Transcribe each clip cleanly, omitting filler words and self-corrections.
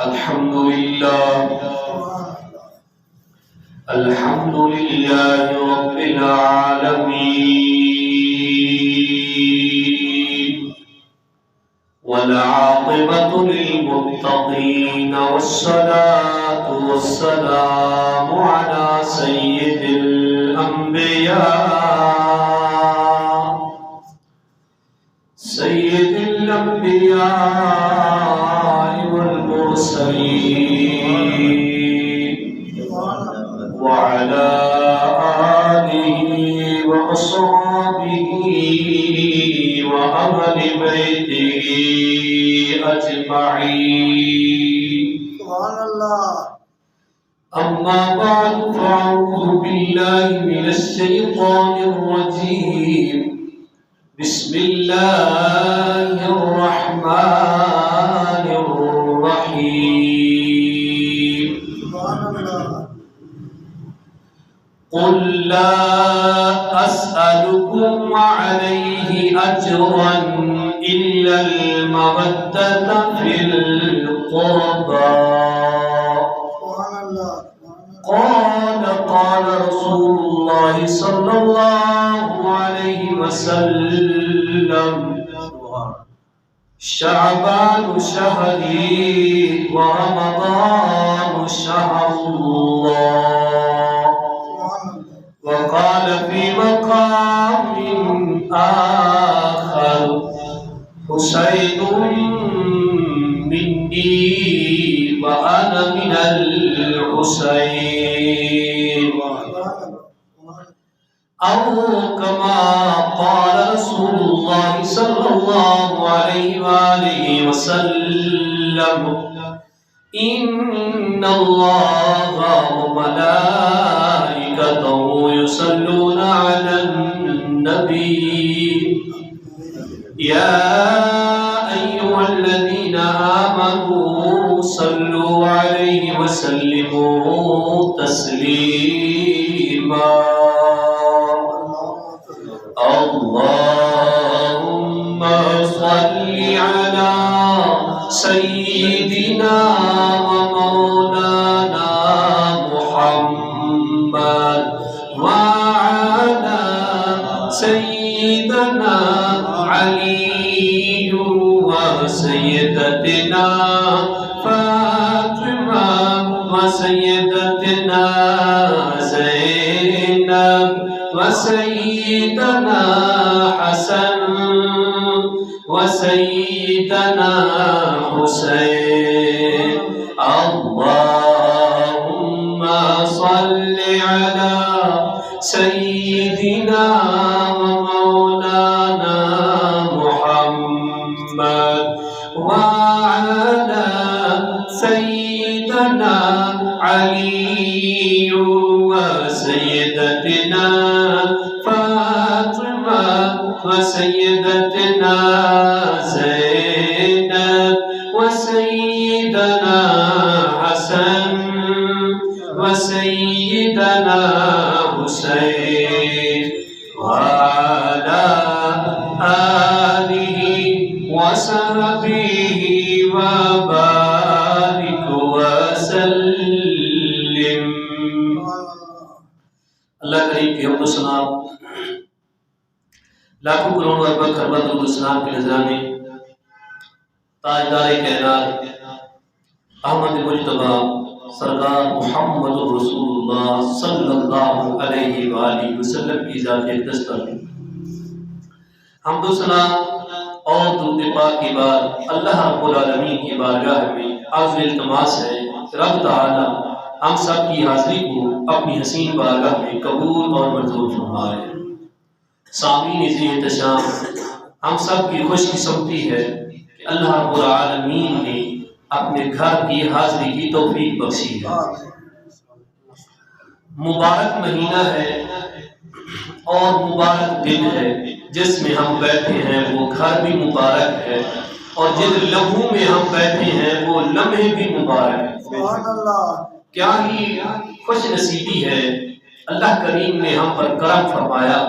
الحمد لله رب العالمين والعاقبة للمتقين والصلاة والسلام على سيد الأنبياء والمرسلين وعلى آله وأصحابه وأهل بيته أجمعين. سبحان الله. أما بعد فأعوذ بالله من الشيطان الرجيم. بسم الله الرحمن الرحيم. قل لا أسألكم عليه أجرا إلا المودة في القربى. قال رسول الله صلى الله عليه وسلم شعبان شهري ورمضان شهر الله. وقال في مقام آخر حسين مني وأنا من الحسين. أو كما قال رسول الله صلى الله عليه وآله وسلم إن الله وملائكته يصلون على النبي يا أيها الذين آمنوا صلوا عليه وسلموا تسليما. اللهم صل على سيدنا ومولانا محمد وعلى سيدنا علي وسيدتنا فاطمة وسيدتنا زينب وسيدنا حسن وسيدنا حسين. اللهم صل على سيدنا ومولانا محمد وعلى سيدنا علي وسيدتنا فاطمة وسيدتنا زينب وسيدنا حسن وسيدنا حسين وعلى آله وصحبه وبارك وسلم. اللہ کریم کی حمد و ثنا لاکھوں کروڑوں ارب خرب درود و سلام کے نذرانے تاجدار کائنات احمد مجتبی سرکار محمد رسول اللہ صلی اللہ علیہ وآلہ وسلم کی ذات اقدس پر حمد و ثنا اور درود پاک کی بات اللہ رب العالمین کی بارگاہ میں عرض التماس ہے رب تعالی ہم سب کی حاضری کو اپنی حسین بارگاہ میں قبول اور منظور فرمائے. سامعین عزیز احتشام، ہم سب کی خوش قسمتی ہے کہ اللہ رب العالمین نے اپنے گھر کی حاضری کی توفیق بخشی ہے. مبارک مہینہ ہے اور مبارک دن ہے جس میں ہم بیٹھے ہیں، وہ گھر بھی مبارک ہے اور جن لمحوں میں ہم بیٹھے ہیں وہ لمحے بھی مبارک ہیں. کیا ہی خوش نصیبی ہے، اللہ کریم نے ہم پر کرم فرمایا،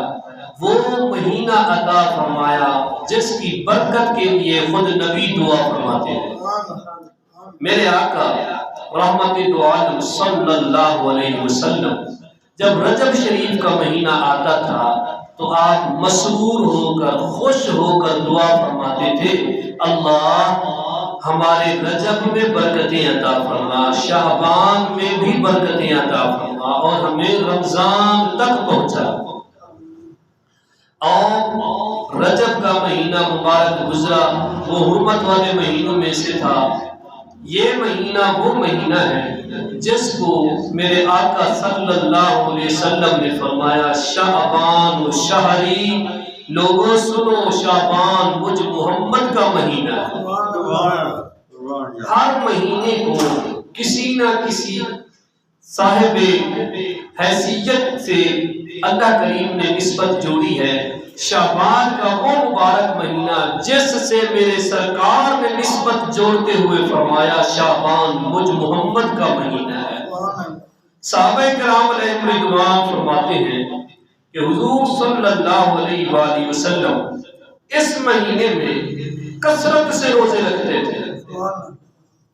وہ مہینہ عطا فرمایا جس کی برکت کے لیے خود نبی دعا فرماتے ہیں. میرے آقا رحمت دو عالم صلی اللہ علیہ وسلم جب رجب شریف کا مہینہ آتا تھا تو آپ مسرور ہو کر خوش ہو کر دعا فرماتے تھے، اللہ ہمارے رجب میں برکتیں عطا فرما، شعبان میں بھی برکتیں عطا فرما اور ہمیں رمضان تک پہنچا۔ اور رجب کا مہینہ مبارک گزرا، وہ حرمت والے مہینوں میں سے تھا۔ یہ مہینہ وہ مہینہ ہے جس کو میرے آقا صلی اللہ علیہ وسلم نے فرمایا شعبان و شہری، لوگوں سنو شعبان مجھ محمد کا مہینہ ہے۔ ہر مہینے کو کسی نہ کسی صاحب حیثیت سے اللہ کریم نے نسبت جوڑی ہے۔ شعبان کا وہ مبارک مہینہ جس سے میرے سرکار نے نسبت جوڑتے ہوئے فرمایا شعبان مجھ محمد کا مہینہ ہے۔ صحابہ کرام علیہم رضوان فرماتے ہیں کہ حضور صلی اللہ علیہ وآلہ وسلم اس مہینے میں کثرت سے روزے رکھتے تھے۔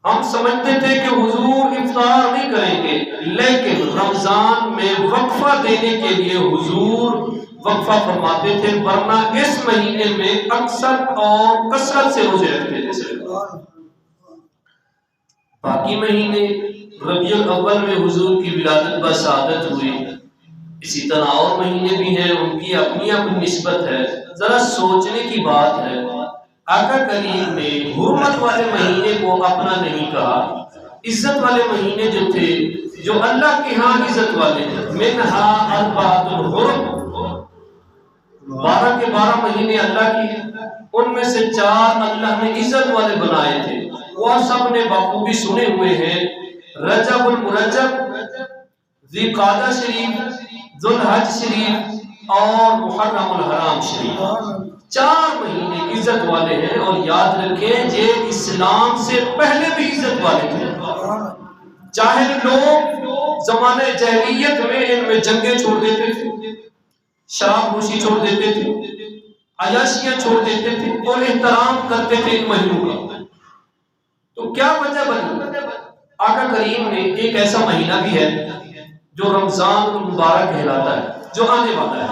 ہم سمجھتے تھے کہ حضور افطار نہیں کریں گے، لیکن رمضان میں وقفہ دینے کے لیے حضور وقفہ فرماتے تھے، ورنہ اس مہینے میں اکثر اور کثرت سے روزے رکھتے تھے۔ باقی مہینے ربیع الاول میں حضور کی ولادت بسعادت ہوئی، اسی طرح اور مہینے بھی ہیں، ان کی اپنی اپنی نسبت ہے۔ ذرا سوچنے کی بات ہے، آقا کریم نے حرمت والے مہینے کو اپنا نہیں کہا، عزت والے مہینے جو تھے جو اللہ کے ہاں عزت والے ہیں، منہا اربعۃ الحرم، 12 کے 12 مہینے اللہ کی ہیں، ان میں سے 4 اللہ نے عزت والے بنائے تھے، وہ سب نے بخوبی سنے ہوئے ہیں، رجب المرجب، ذی القعدہ شریف، ذو الحج شریف اور محرم الحرام شریف، 4 مہینے عزت والے ہیں۔ اور یاد رکھیں یہ اسلام سے پہلے بھی عزت والے تھے۔ جاہل لوگ زمانہ جاہلیت میں ان میں جنگیں چھوڑ دیتے تھے، شراب نوشی چھوڑ دیتے تھے، عیاشیاں چھوڑ دیتے تھے اور احترام کرتے تھے ان مہینوں کا۔ تو کیا وجہ بنی؟ آقا کریم نے ایک ایسا مہینہ بھی ہے جو رمضان المبارک کہلاتا ہے، جو آنے والا ہے،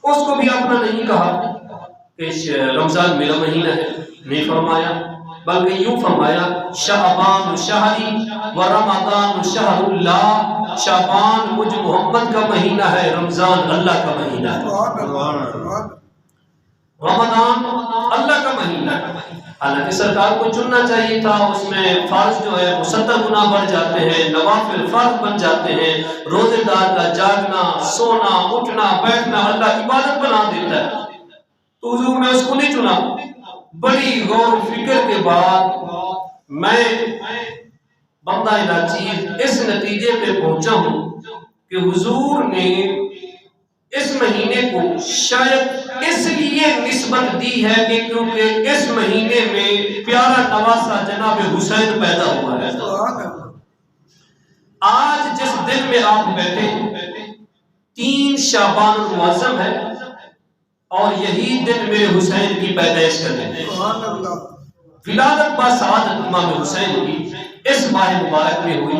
اس کو بھی اپنا نہیں کہا کہ رمضان میرا مہینہ ہے، نہیں فرمایا، بلکہ یوں فرمایا شعبان شہری و رمضان شہر اللہ، شعبان مجھ محمد کا مہینہ ہے، رمضان اللہ کا مہینہ ہے۔ رمضان اللہ کا مہینہ ہے، حالانکہ سرکار کو چننا چاہیے تھا، اس میں فرض جو ہے 70 گنا بڑھ جاتے ہیں، نوافل فرض بن جاتے ہیں، روزے دار کا جاگنا، سونا، اٹھنا، بیٹھنا اللہ عبادت بنا دیتا ہے، تو حضور نے اس کو نہیں چنا۔ بڑی غور و فکر کے بعد میں بندہ ناچیز اس نتیجے پہ پہنچا ہوں کہ حضور نے اس مہینے کو شاید اس لیے نسبت دی ہے کہ کیونکہ اس مہینے میں پیارا نواسا جناب حسین پیدا ہوا ہے۔ آج جس دن میں آپ بیٹھے 3 شعبان المعظم ہے اور یہی دن میرے حسین کی پیدائش کا دن ہے۔ ولادت بسعادت امام حسین کی اس ماہ مبارک میں ہوئی،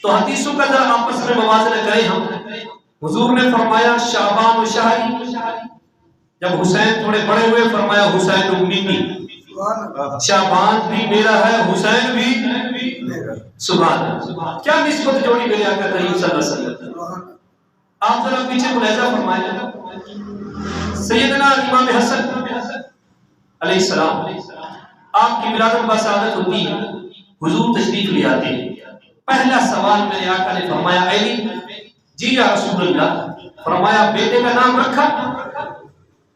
تو حدیثوں کا ذرا آپس میں موازنہ کریں ہم۔ حضور نے فرمایا شعبان و شہری، جب حسین تھوڑے بڑے ہوئے فرمایا حسین امنی، شعبان بھی میرا ہے، حسین بھی سبحان اللہ۔ کیا نسبت جوڑی میرے آقا کریم صلی اللہ علیہ وسلم۔ آپ ذرا پیچھے ملاحظہ فرمائیں، سیدنا امام حسن علیہ السلام، آپ کی ولادت بسعادت ہوتی ہے، حضور تشریف لے آتے ہیں، پہلا سوال میرے آقا نے فرمایا علی، جی یا رسول اللہ، فرمایا بیٹے کا نام رکھا؟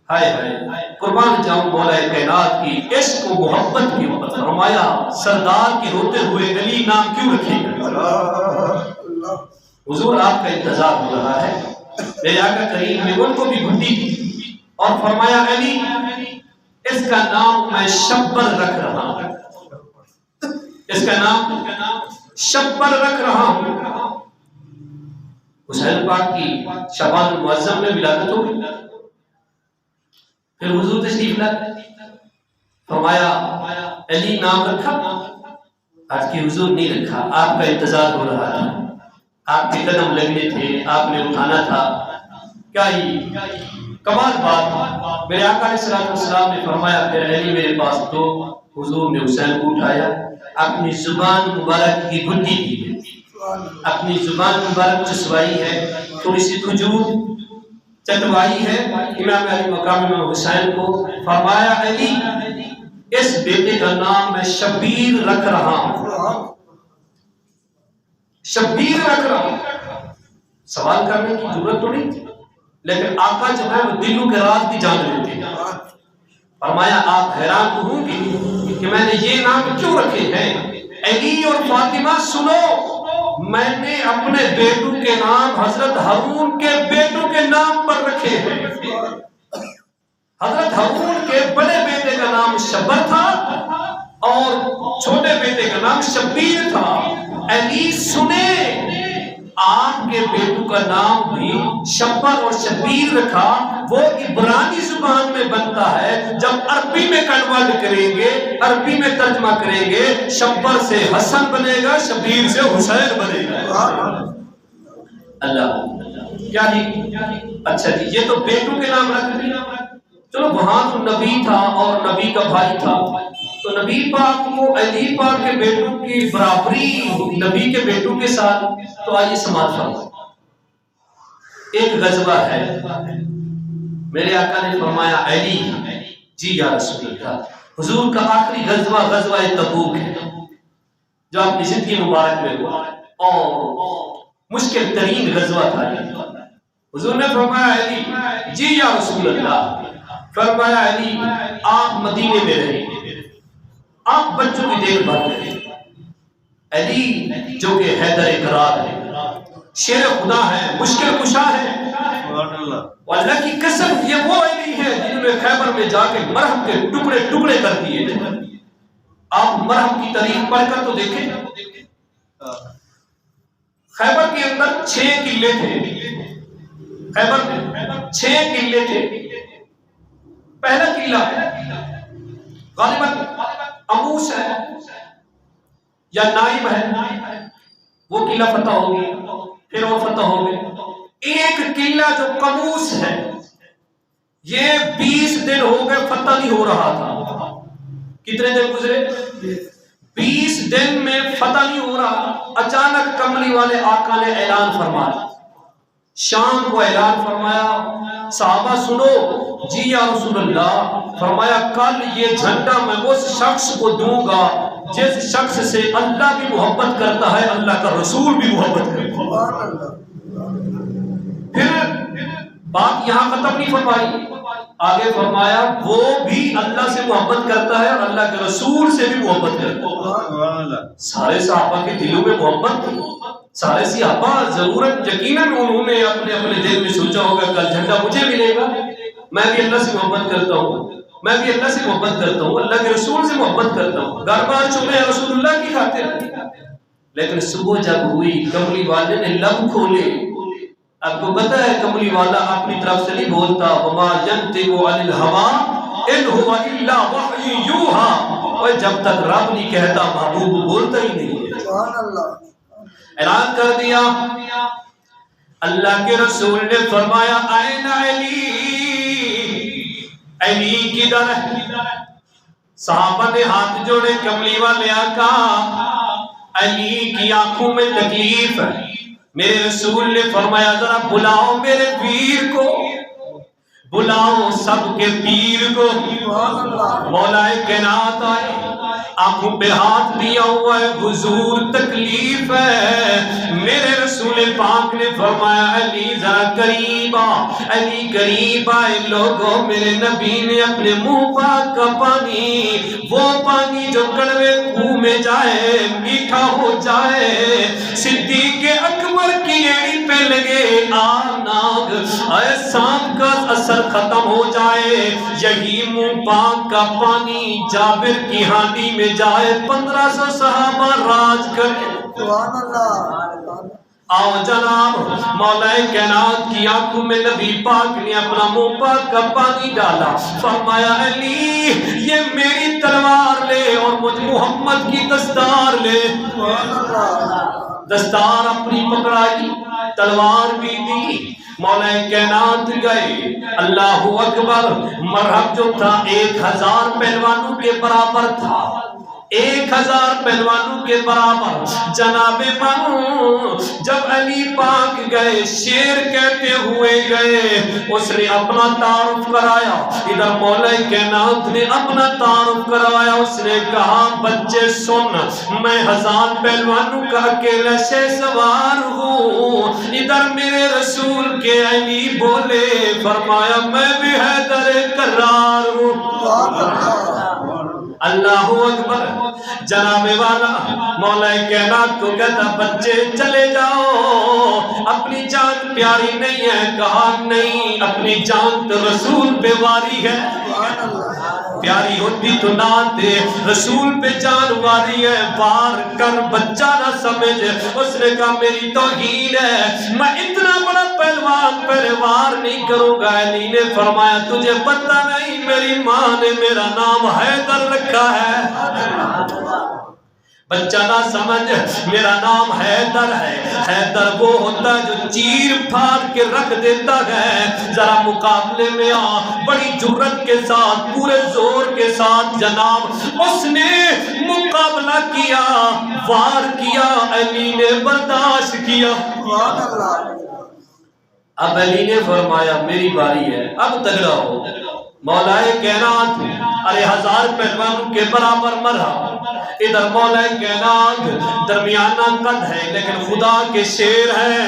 ہائے ہائے قربان جاؤں مولا کائنات کی عشق و محبت کی وقت، فرمایا سردار کے ہوتے ہوئے علی نام کیوں رکھے گا؟ حضور آپ کا انتظار ہو رہا ہے، میرے آقا کریم نے ان کو بھی گھٹی دی اور فرمایا علی اس کا نام میں شبر رکھ رہا ہوں، اس کا نام شبر رکھ رہا ہوں۔ حسین پاک کی شعبان المعظم میں ولادت ہو گئی، پھر حضور تشریف لائے، فرمایا علی نام رکھا، آج کی حضور نہیں رکھا، آپ کا انتظار ہو رہا تھا، آپ کے قدم لگنے تھے، آپ نے اٹھانا تھا۔ کیا ہی کمال بات! میرے آقا علیہ السلام نے فرمایا پھر علی میرے پاس تو حضور نے حسین کو اٹھایا، اپنی زبان مبارک کی گدی دی، اپنی زبان مبارک چسوائی ہے، تھوڑی سی کھجور چٹوائی ہے امام علی مقام امام حسین کو، فرمایا علی اس بیٹے کا نام میں شبیر رکھ رہا ہوں، شبیر رکھ رہا ہوں۔ سوال کرنے کی ضرورت تو نہیں تھی، لیکن آقا جو ہے وہ دلوں کے راز بھی جان لیتے ہیں۔ فرمایا آپ حیران تو ہوں گے کہ میں نے یہ نام کیوں رکھے ہیں؟ علی اور فاطمہ سنو، میں نے اپنے بیٹوں کے نام حضرت ہارون کے بیٹوں کے نام پر رکھے ہیں۔ حضرت ہارون کے بڑے بیٹے کا نام شبر تھا اور چھوٹے بیٹے کا نام شبیر تھا۔ علی سنے، آپ کے بیٹوں کا نام بھی شبر اور شبیر رکھا، وہ عبرانی زبان میں بنتا ہے، جب عربی میں کنورٹ کریں گے، عربی میں ترجمہ کریں گے، شبر سے حسن بنے گا، شبیر سے حسین بنے گا۔ اللہ کیا ہی اچھا جی، یہ تو بیٹوں کے نام رکھ دیا۔ چلو وہاں تو نبی تھا اور نبی کا بھائی تھا، تو نبی پاک کو علی پاک کے بیٹوں کی برابری نبی کے بیٹوں کے ساتھ، تو آئیے سماعت فرمائیں۔ ایک غزوہ ہے، میرے آقا نے فرمایا علی جی یا رسول اللہ، حضور کا آخری غزوہ غزوہ تبوک ہے جو اپنی زندگی مبارک میں ہوا اور مشکل ترین غزوہ تھا۔ حضور نے فرمایا علی جی یا رسول اللہ، فرمایا علی آپ مدینے میں رہیں، آپ بچوں کی دیکھ بھال کریں۔ علی جو کہ حیدر کرار ہے، شیر خدا ہے، مشکل کشا ہے، اللہ کی قسم یہ وہ علی ہے جنہوں نے خیبر میں جا کے مرہم کے ٹکڑے ٹکڑے کر دیے تھے۔ آپ مرہم کی تاریخ پڑھ کر تو دیکھیں، خیبر کے اندر 6 قلعے تھے، خیبر میں 6 قلعے تھے۔ پہلا قلعہ غالباً اموس ہے یا نائب ہے، وہ قلعہ فتح ہو گیا، پھر اور فتح ہو گئے۔ ایک قلعہ جو قموس ہے، یہ 20 دن ہو گئے فتح نہیں ہو رہا تھا۔ کتنے دن گزرے؟ 20 دن میں فتح نہیں ہو رہا۔ اچانک کملی والے آقا نے اعلان فرمایا، شام کو اعلان فرمایا، صحابہ سنو جی یا رسول اللہ، فرمایا کل یہ جھنڈا میں اس شخص کو دوں گا جس شخص سے اللہ بھی محبت کرتا ہے، اللہ کا رسول بھی محبت کرتا ہے۔ پھر بات یہاں ختم نہیں فرمائی، آگے فرمایا وہ بھی اللہ سے محبت کرتا ہے اور اللہ کے رسول سے بھی محبت کرتا ہے۔ سارے صحابہ کے دلوں میں محبت تھی، سارے صحابہ ضرورت یقیناً انہوں نے اپنے اپنے دل میں سوچا ہوگا کل جھنڈا مجھے ملے گا، میں بھی اللہ سے محبت کرتا ہوں، میں بھی اللہ سے محبت کرتا ہوں، اللہ کے رسول سے محبت کرتا ہوں، گھر بار چھوڑے رسول اللہ کی خاطر۔ لیکن صبح جب ہوئی کملی والے نے لب کھولے، آپ کو پتہ ہے کملی والا اپنی طرف سے نہیں بولتا، وما ينطق عن الهوى ان هو الا وحی یوحی، اور جب تک رب نہیں کہتا محبوب بولتا ہی نہیں ہے۔ سبحان اللہ۔ اعلان کر دیا، اللہ کے رسول نے فرمایا این علی، علی کدھر ہے؟ صحابہ نے ہاتھ جوڑے، کملی والے آقا علی کی آنکھوں میں تکلیف ہے۔ میرے رسول نے فرمایا ذرا بلاؤ میرے پیر کو، بلاؤ سب کے پیر کو۔ مولا کائنات آئے، آنکھوں پہ ہاتھ دیا ہوا ہے، حضور تکلیف ہے۔ میرے رسول پاک نے فرمایا علی ذرا قریب آ، علی قریب آئے۔ لوگوں میرے نبی نے اپنے منہ پاک کا پانی، وہ پانی جو کڑوے منہ میں جائے میٹھا ہو جائے، صدیق اکبر کی ایڑی پہ لگے آناگ، اے سانپ کا اثر ختم ہو جائے، یہی منہ پاک کا پانی جابر کی ہانڈی میں جائے، 1500 صحابہ راج کرے۔ سبحان اللہ۔ آؤ جناب، مولا کائنات کی آنکھوں میں نبی پاک نے اپنا منہ پاک کا پانی ڈالا، فرمایا علی یہ میری تلوار لے اور مجھ محمد کی دستار لے۔ دستار اپنی پکڑائی، تلوار بھی دی، مولا کائنات گئے۔ اللہ اکبر، مرحب جو تھا 1000 پہلوانوں کے برابر تھا، 1000 پہلوانوں کے برابر۔ جناب من جب علی پاک گئے، شیر کہتے ہوئے گئے، اس نے اپنا تعارف کرایا، ادھر مولا کائنات نے اپنا تعارف کروایا۔ اس نے کہا بچے سن، میں 1000 پہلوانوں کا اکیلا شہسوار ہوں۔ ادھر میرے رسول کے علی بولے، فرمایا میں بھی حیدر کرار ہوں۔ اللہ اکبر، جناب والا مولا کائنات کو کہتا بچے چلے جاؤ، اپنی جان پیاری نہیں ہے؟ کہا نہیں، اپنی جان تو رسول پہ واری ہے، پیاری ہوتی تو نہ دے، رسول پہ جان واری ہے، وار کر بچہ نہ سمجھ۔ اس نے کہا میری توہین ہے، میں اتنا بڑا پہلوان پہلے وار نہیں کروں گا۔ علی نے فرمایا تجھے پتہ نہیں میری ماں نے میرا نام حیدر رکھا ہے؟ بچہ نہ سمجھ، میرا نام حیدر ہے۔ حیدر وہ ہوتا ہے جو چیر پھاڑ کے رکھ دیتا ہے۔ ذرا مقابلے میں آ، بڑی جرت کے ساتھ، پورے زور کے ساتھ جناب اس نے مقابلہ کیا، وار کیا، علی نے برداشت کیا۔ اب علی نے فرمایا میری باری ہے، اب تگڑا ہو۔ مولا کائنات، ارے 1000 پہلوانوں کے برابر مرحبا۔ ادھر مولا کائنات درمیانہ قد ہے لیکن خدا کے شیر ہیں۔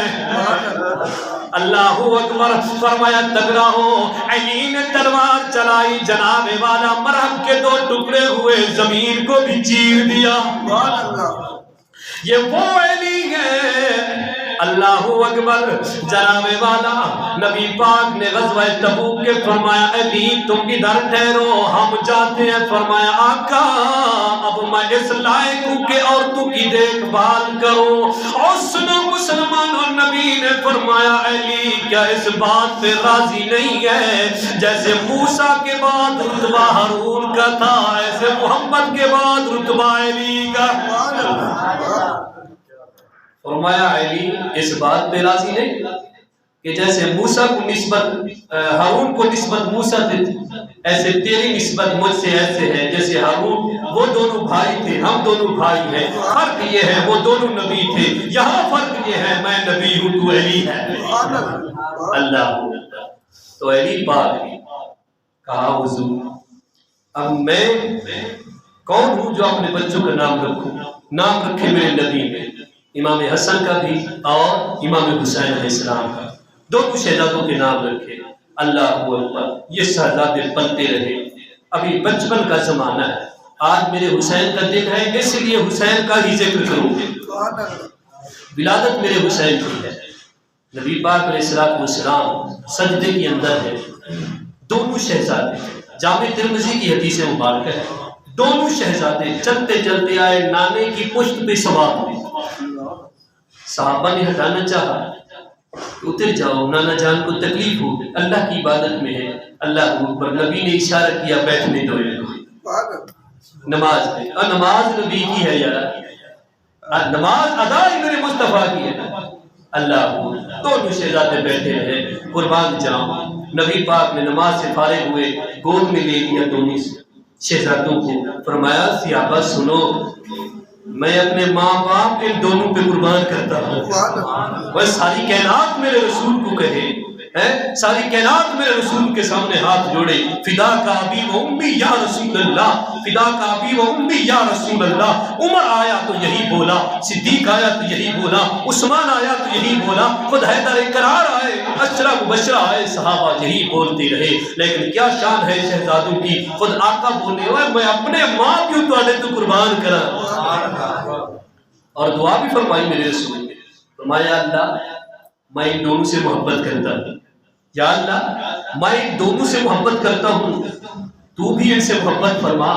اللہ اکبر، فرمایا تگڑا ہو۔ علی نے تلوار چلائی، جناب والا مرحب کے 2 ٹکڑے ہوئے، زمین کو بھی چیر دیا۔ یہ وہ علی ہے، اللہ اکبر، جناب والا نبی پاک نے غزوہ تبوک کے فرمایا علی تم ادھر ٹھہرو، ہم جاتے ہیں۔ فرمایا آقا اب میں اس لائق ہوں کہ عورتوں کی دیکھ بھال کروں۔ اور سنو مسلمانوں، نبی نے فرمایا علی کیا اس بات پہ راضی نہیں ہے؟ جیسے موسیٰ کے بعد رتبہ ہارون کا تھا، ایسے محمد کے بعد رتبہ علی کا۔ فرمایا علی اس بات پہ راضی نہیں کہ جیسے موسیٰ کو نسبت ہارون کو نسبت موسیٰ تھی، ایسے تیری نسبت مجھ سے ایسے ہے جیسے ہارون، وہ دونوں بھائی تھے، ہم دونوں بھائی ہیں، فرق یہ ہے وہ دونوں نبی تھے، یہاں فرق یہ ہے میں نبی ہوں تو علی ہے۔ اللہ تو علی پاک کہا حضور اب میں کون ہوں جو اپنے بچوں کا نام رکھوں؟ نام رکھے میرے نبی میں، امام حسن کا بھی اور امام حسین علیہ السلام کا، 2 شہزادوں کے نام رکھے۔ اللہ اکبر، یہ شہزادے پلتے رہے۔ ابھی بچپن کا زمانہ ہے، آج میرے حسین کا دن ہے اس لیے حسین کا ہی ذکر کروں گے۔ ولادت میرے حسین کی ہے، نبی پاک علیہ السلام سجدے کے اندر ہے، 2 شہزادے، جامع ترمذی کی حدیث مبارک ہے، 2 شہزادے چلتے چلتے آئے، نانے کی پشت پہ سوار ہوئے۔ صحابہ نے ہٹانا چاہا، اتر جاؤ، نانا جان کو تکلیف ہو، اللہ کی عبادت میں ہے۔ اللہ اکبر، نبی نے اشارہ کیا بیٹھنے دو، نماز ہے، اور نماز نبی کی ہے یار، نماز ادا میرے مصطفیٰ کی ہے۔ اللہ 2 شہزادے بیٹھے رہے، قربان جاؤں۔ نبی پاک نے نماز سے فارغ ہوئے، گود میں لے لیا 2 شہزادوں کو، فرمایا صحابہ سنو، میں اپنے ماں باپ ان دونوں پہ قربان کرتا ہوں۔ وہ ساری کائنات میرے رسول کو کہے، ساری کائنات میرے رسول کے سامنے ہاتھ جوڑے، فدا کا ابی و امی یا رسول اللہ، فدا کا ابی و امی یا رسول اللہ۔ عمر آیا تو یہی بولا، صدیق آیا تو یہی بولا، عثمان آیا تو یہی بولا، خود حیدر کرار آئے، اشرا مبشرہ آئے، صحابہ یہی بولتے رہے۔ لیکن کیا شان ہے شہزادوں کی، خود آقا بولے ہوئے میں اپنے ماں کیوں تو قربان کرا۔ اور دعا بھی فرمائی میرے رسول نے، فرمایا اللہ میں ان دونوں سے محبت کرتا ہوں، یا اللہ میں ان دونوں سے محبت کرتا ہوں، تو بھی ان سے محبت فرما،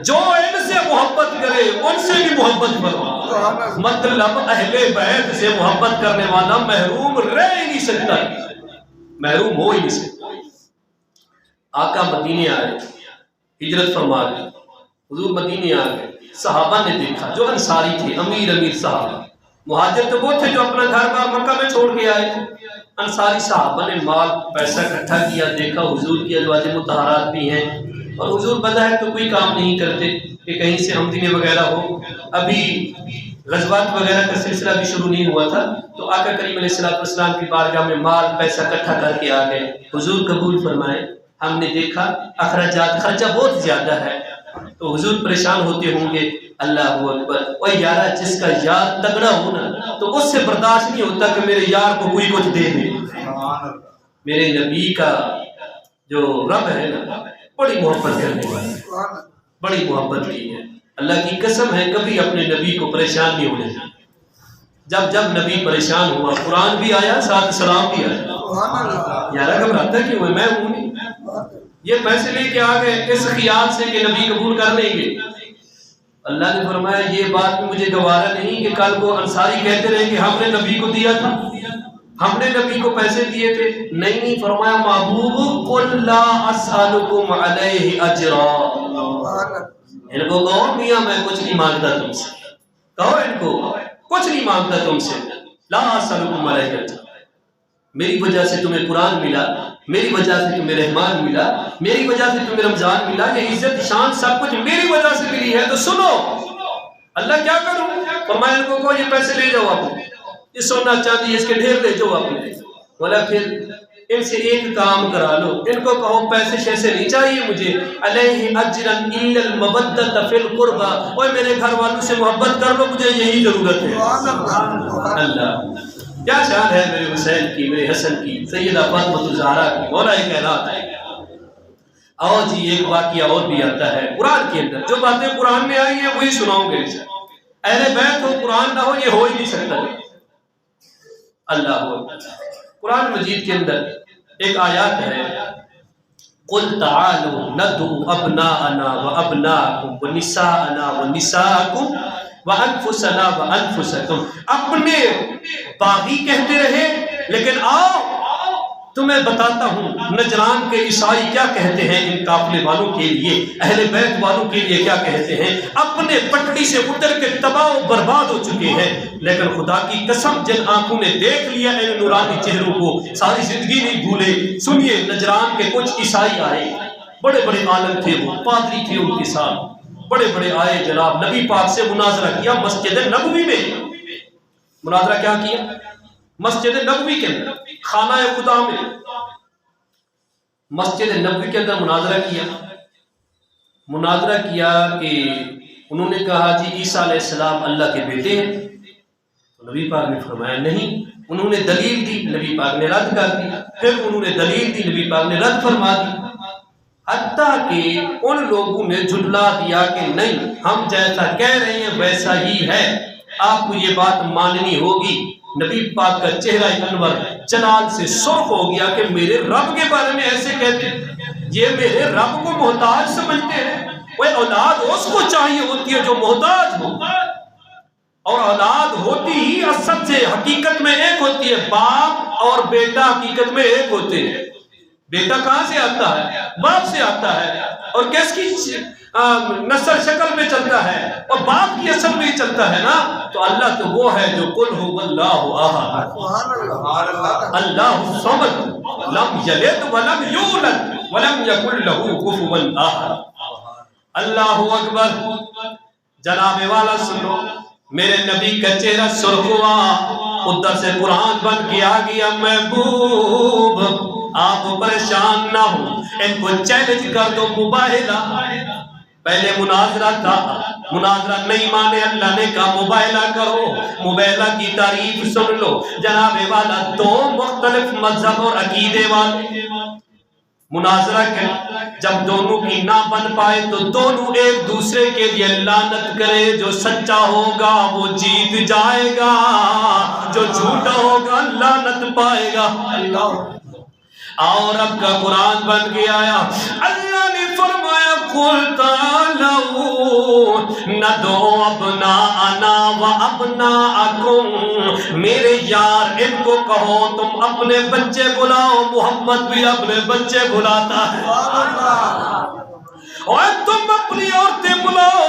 جو ان سے محبت کرے ان سے بھی محبت فرما۔ مطلب اہل بیت سے محبت کرنے والا محروم رہ ہی نہیں سکتا، محروم ہو ہی نہیں سکتا۔ آقا مدینے آئے، ہجرت فرما دی، حضور مدینے آ گئے، صحابہ نے دیکھا جو انصاری تھے، امیر صحابہ، مہاجر تو وہ تھے جو اپنا گھر بار مکہ میں چھوڑ کے آئے تھے، انصاری صحابہ نے مال پیسہ اکٹھا کیا، دیکھا حضور کی ازواج مطہرات بھی ہیں اور حضور بظاہر تو کوئی کام نہیں کرتے کہ کہیں سے آمدنی وغیرہ ہو، ابھی غزوات وغیرہ کا سلسلہ بھی شروع نہیں ہوا تھا، تو آقا کریم علیہ السلام کی بارگاہ میں مال پیسہ اکٹھا کر کے آ گئے، حضور قبول فرمائے، ہم نے دیکھا اخراجات خرچہ بہت زیادہ ہے، تو حضور پریشان ہوتے ہوں گے، اللہ اکبر، اور یارا جس کا یار تگڑا ہو نا تو اس سے برداشت نہیں ہوتا کہ میرے یار کو کوئی کچھ دے دے۔ میرے نبی کا جو رب ہے نا بڑی محبت کرنے والا، بڑی محبت کی ہے، اللہ کی قسم ہے کبھی اپنے نبی کو پریشان نہیں ہونے دیا۔ جب نبی پریشان ہوا قرآن بھی آیا، ساتھ سلام بھی آیا، یارا گھبراتا کیوں ہے، میں ہوں نہیں، یہ پیسے لے کے آ گئے اس خیال سے کہ نبی قبول کر لیں گے۔ اللہ نے فرمایا یہ بات بھی مجھے گوارا نہیں کہ کل کو انصاری کہتے رہے کہ ہم نے نبی کو دیا تھا، ہم نے نبی کو پیسے دیے تھے، نہیں، فرمایا محبوب قل لا اسألکم علیہ اجرا، ان کو کہو میاں میں کچھ نہیں مانگتا تم سے، کہو ان کو کچھ نہیں مانگتا تم سے، لا اسألکم علیہ اجرا، میری وجہ سے تمہیں قرآن ملا، میری وجہ سے تمہیں رحمان ملا، میری وجہ سے تمہیں رمضان ملا، یہ عزت شان سب کچھ میری وجہ سے ملی ہے، تو سنو اللہ کیا کروں، فرمایا ان کو یہ پیسے لے جاؤ آپ، یہ سونا چاندی اس کے ڈھیر لے جاؤ آپ، بولا پھر ان سے ایک کام کرا لو، ان کو کہو پیسے شیسے نہیں چاہیے مجھے، علیہ اجرا الا المودۃ فی القربى، اور میرے گھر والوں سے محبت کر لو، مجھے یہی ضرورت ہے۔ اللہ کیا شان ہے میرے حسین کی، میرے حسن کی، سیدہ فاطمہ الزہرا کی، مولا کائنات ہے۔ اور جی ایک واقعہ اور بھی آتا ہے قرآن کے اندر، جو باتیں قرآن میں آئی ہیں وہی سناؤں گے، اہل بیت ہو قرآن نہ ہو یہ ہو ہی نہیں سکتا۔ اللہ قرآن مجید کے اندر ایک آیات ہے، قل تعالوا ندعو ابناءنا وابناءکم ونساءنا ونساءکم وانفسنا وانفسکم، اپنے باغی کہتے رہے لیکن آؤ تمہیں بتاتا ہوں نجران کے عیسائی کیا کہتے ہیں ان قافلے والوں کے لیے، اہل بیت والوں کے لیے کیا کہتے ہیں، اپنے پٹڑی سے اتر کے تباہ و برباد ہو چکے ہیں، لیکن خدا کی قسم جن آنکھوں نے دیکھ لیا ان نورانی چہروں کو ساری زندگی نہیں بھولے۔ سنیے نجران کے کچھ عیسائی آئے، بڑے بڑے عالم تھے، وہ پادری تھے، ان کے ساتھ بڑے بڑے آئے، جناب نبی پاک سے مناظرہ کیا، مسجد نبوی میں مناظرہ کیا کیا، مسجد نبوی کے اندر، خانہ خدا میں، مسجد نبوی کے اندر مناظرہ کیا کہ انہوں نے کہا جی عیسیٰ علیہ السلام اللہ کے بیٹے ہیں، تو نبی پاک نے فرمایا نہیں، انہوں نے دلیل دی، نبی پاک نے رد کر دی، پھر انہوں نے دلیل دی، نبی پاک نے رد فرما دی، حتیٰ کہ ان لوگوں نے جھٹلا دیا کہ نہیں ہم جیسا کہہ رہے ہیں ویسا ہی ہے، آپ کو یہ بات ماننی ہوگی۔ نبی پاک کا چہرہ انور جلال سے سرخ ہو گیا کہ میرے رب کے بارے میں ایسے کہتے ہیں، یہ میرے رب کو محتاج سمجھتے ہیں، وہ اولاد اس کو چاہیے ہوتی ہے جو محتاج ہو، اور اولاد ہوتی ہی اصل سے حقیقت میں ایک ہوتی ہے، باپ اور بیٹا حقیقت میں ایک ہوتے ہیں، بیٹا کہاں سے آتا ہے، باپ سے آتا ہے، اور کس کی نسل شکل میں چلتا ہے، اور باپ کی اصل میں ہی چلتا ہے نا، تو اللہ تو وہ ہے جو قل هو اللہ احد اللہ الصمد لم یلد ولم یولد ولم یکن له کفوا احد۔ اللہ اکبر، جناب والا سنو، میرے نبی کا چہرہ سرخ ہوا، ادھر سے قرآن بن کے آ گیا، محبوب آپ پریشان نہ ہو، ان کو چیلنج کر دو، مباہلہ، پہلے مناظرہ تھا، مناظرہ نہیں مانے، اللہ نے کہا مباہلہ کرو، مباہلہ کی تعریف سن لو، جناب والا دو مختلف مذہب اور عقیدے والے مناظرہ کریں، جب دونوں کی نہ بن پائے تو دونوں ایک دوسرے کے لیے لعنت کرے، جو سچا ہوگا وہ جیت جائے گا، جو جھوٹا ہوگا لعنت پائے گا۔ اور اب کا قرآن بن کے آیا، اللہ نے فرمایا قل تعالوا ندعو ابناءنا وابناءکم، میرے یار ان کو کہو تم اپنے بچے بلاؤ، محمد بھی اپنے بچے بلاتا ہے، اور تم اپنی عورتیں بلاؤ،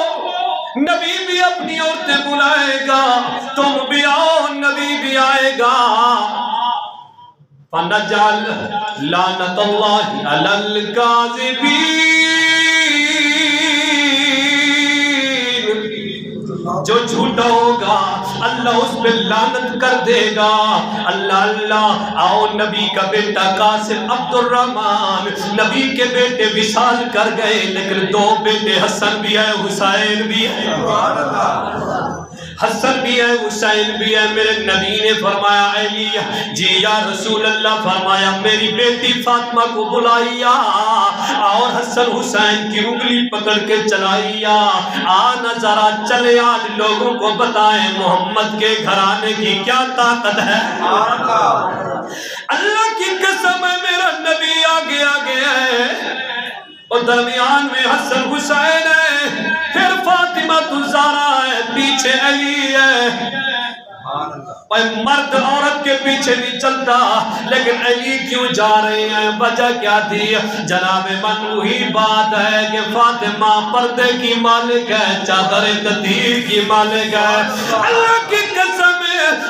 نبی بھی اپنی عورتیں بلائے گا، تم بھی آؤ، نبی بھی آئے گا۔ فَنَجْعَلْ لَعْنَتَ اللَّهِ عَلَى الْكَاذِبِينَ، جو جھوٹا ہوگا اللہ اس پہ لعنت کر دے گا۔ اللہ اللہ، آؤ نبی کا بیٹا قاسم عبد الرحمن، نبی کے بیٹے وصال کر گئے، لیکن دو بیٹے حسن بھی ہے حسین بھی ہے، حسن بھی ہے حسین بھی ہے۔ میرے نبی نے فرمایا علی جی یا رسول اللہ، فرمایا میری بیٹی فاطمہ کو بلائیا اور حسن حسین کی انگلی پکڑ کے چلائیا، آنا ذرا چلے آج لوگوں کو بتائیں محمد کے گھرانے کی کیا طاقت ہے۔ اللہ کی قسم ہے میرا نبی آگے آگے ہے اور درمیان میں حسن حسین ہے، پھر فاطمہ الزہرا ہے، پیچھے علی ہے۔ مرد عورت کے پیچھے نہیں چلتا، لیکن علی کیوں جا رہے ہیں؟ وجہ کیا تھی؟ جناب من وہی بات ہے کہ فاطمہ پردے کی مالک ہے، چادر تطہیر کی مالک ہے۔ اللہ کی قسم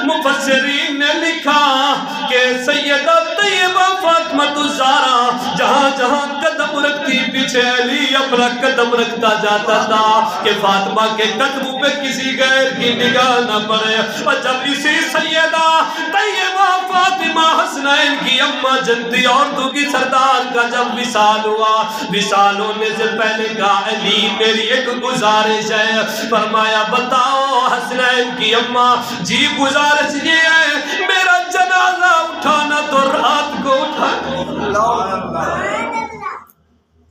مفسرین نے لکھا کہ سیدہ طیبہ فاطمہ الزہرا جہاں جہاں قدم رکھتی پیچھے علی اپنا قدم رکھتا جاتا تھا کہ فاطمہ کے قدموں پہ کسی غیر کی نگاہ نہ پڑے۔ اور جب اسی سیدہ طیبہ فاطمہ حسنین کی اماں جنتی عورتوں کی سردار کا جب وصال ہوا، وصال ہونے سے پہلے کہا علی میری ایک گزارش ہے۔ فرمایا بتاؤ حسنین کی اماں، جی گزارش یہ ہے میرا جنازہ اٹھانا تو رات کو اٹھانا،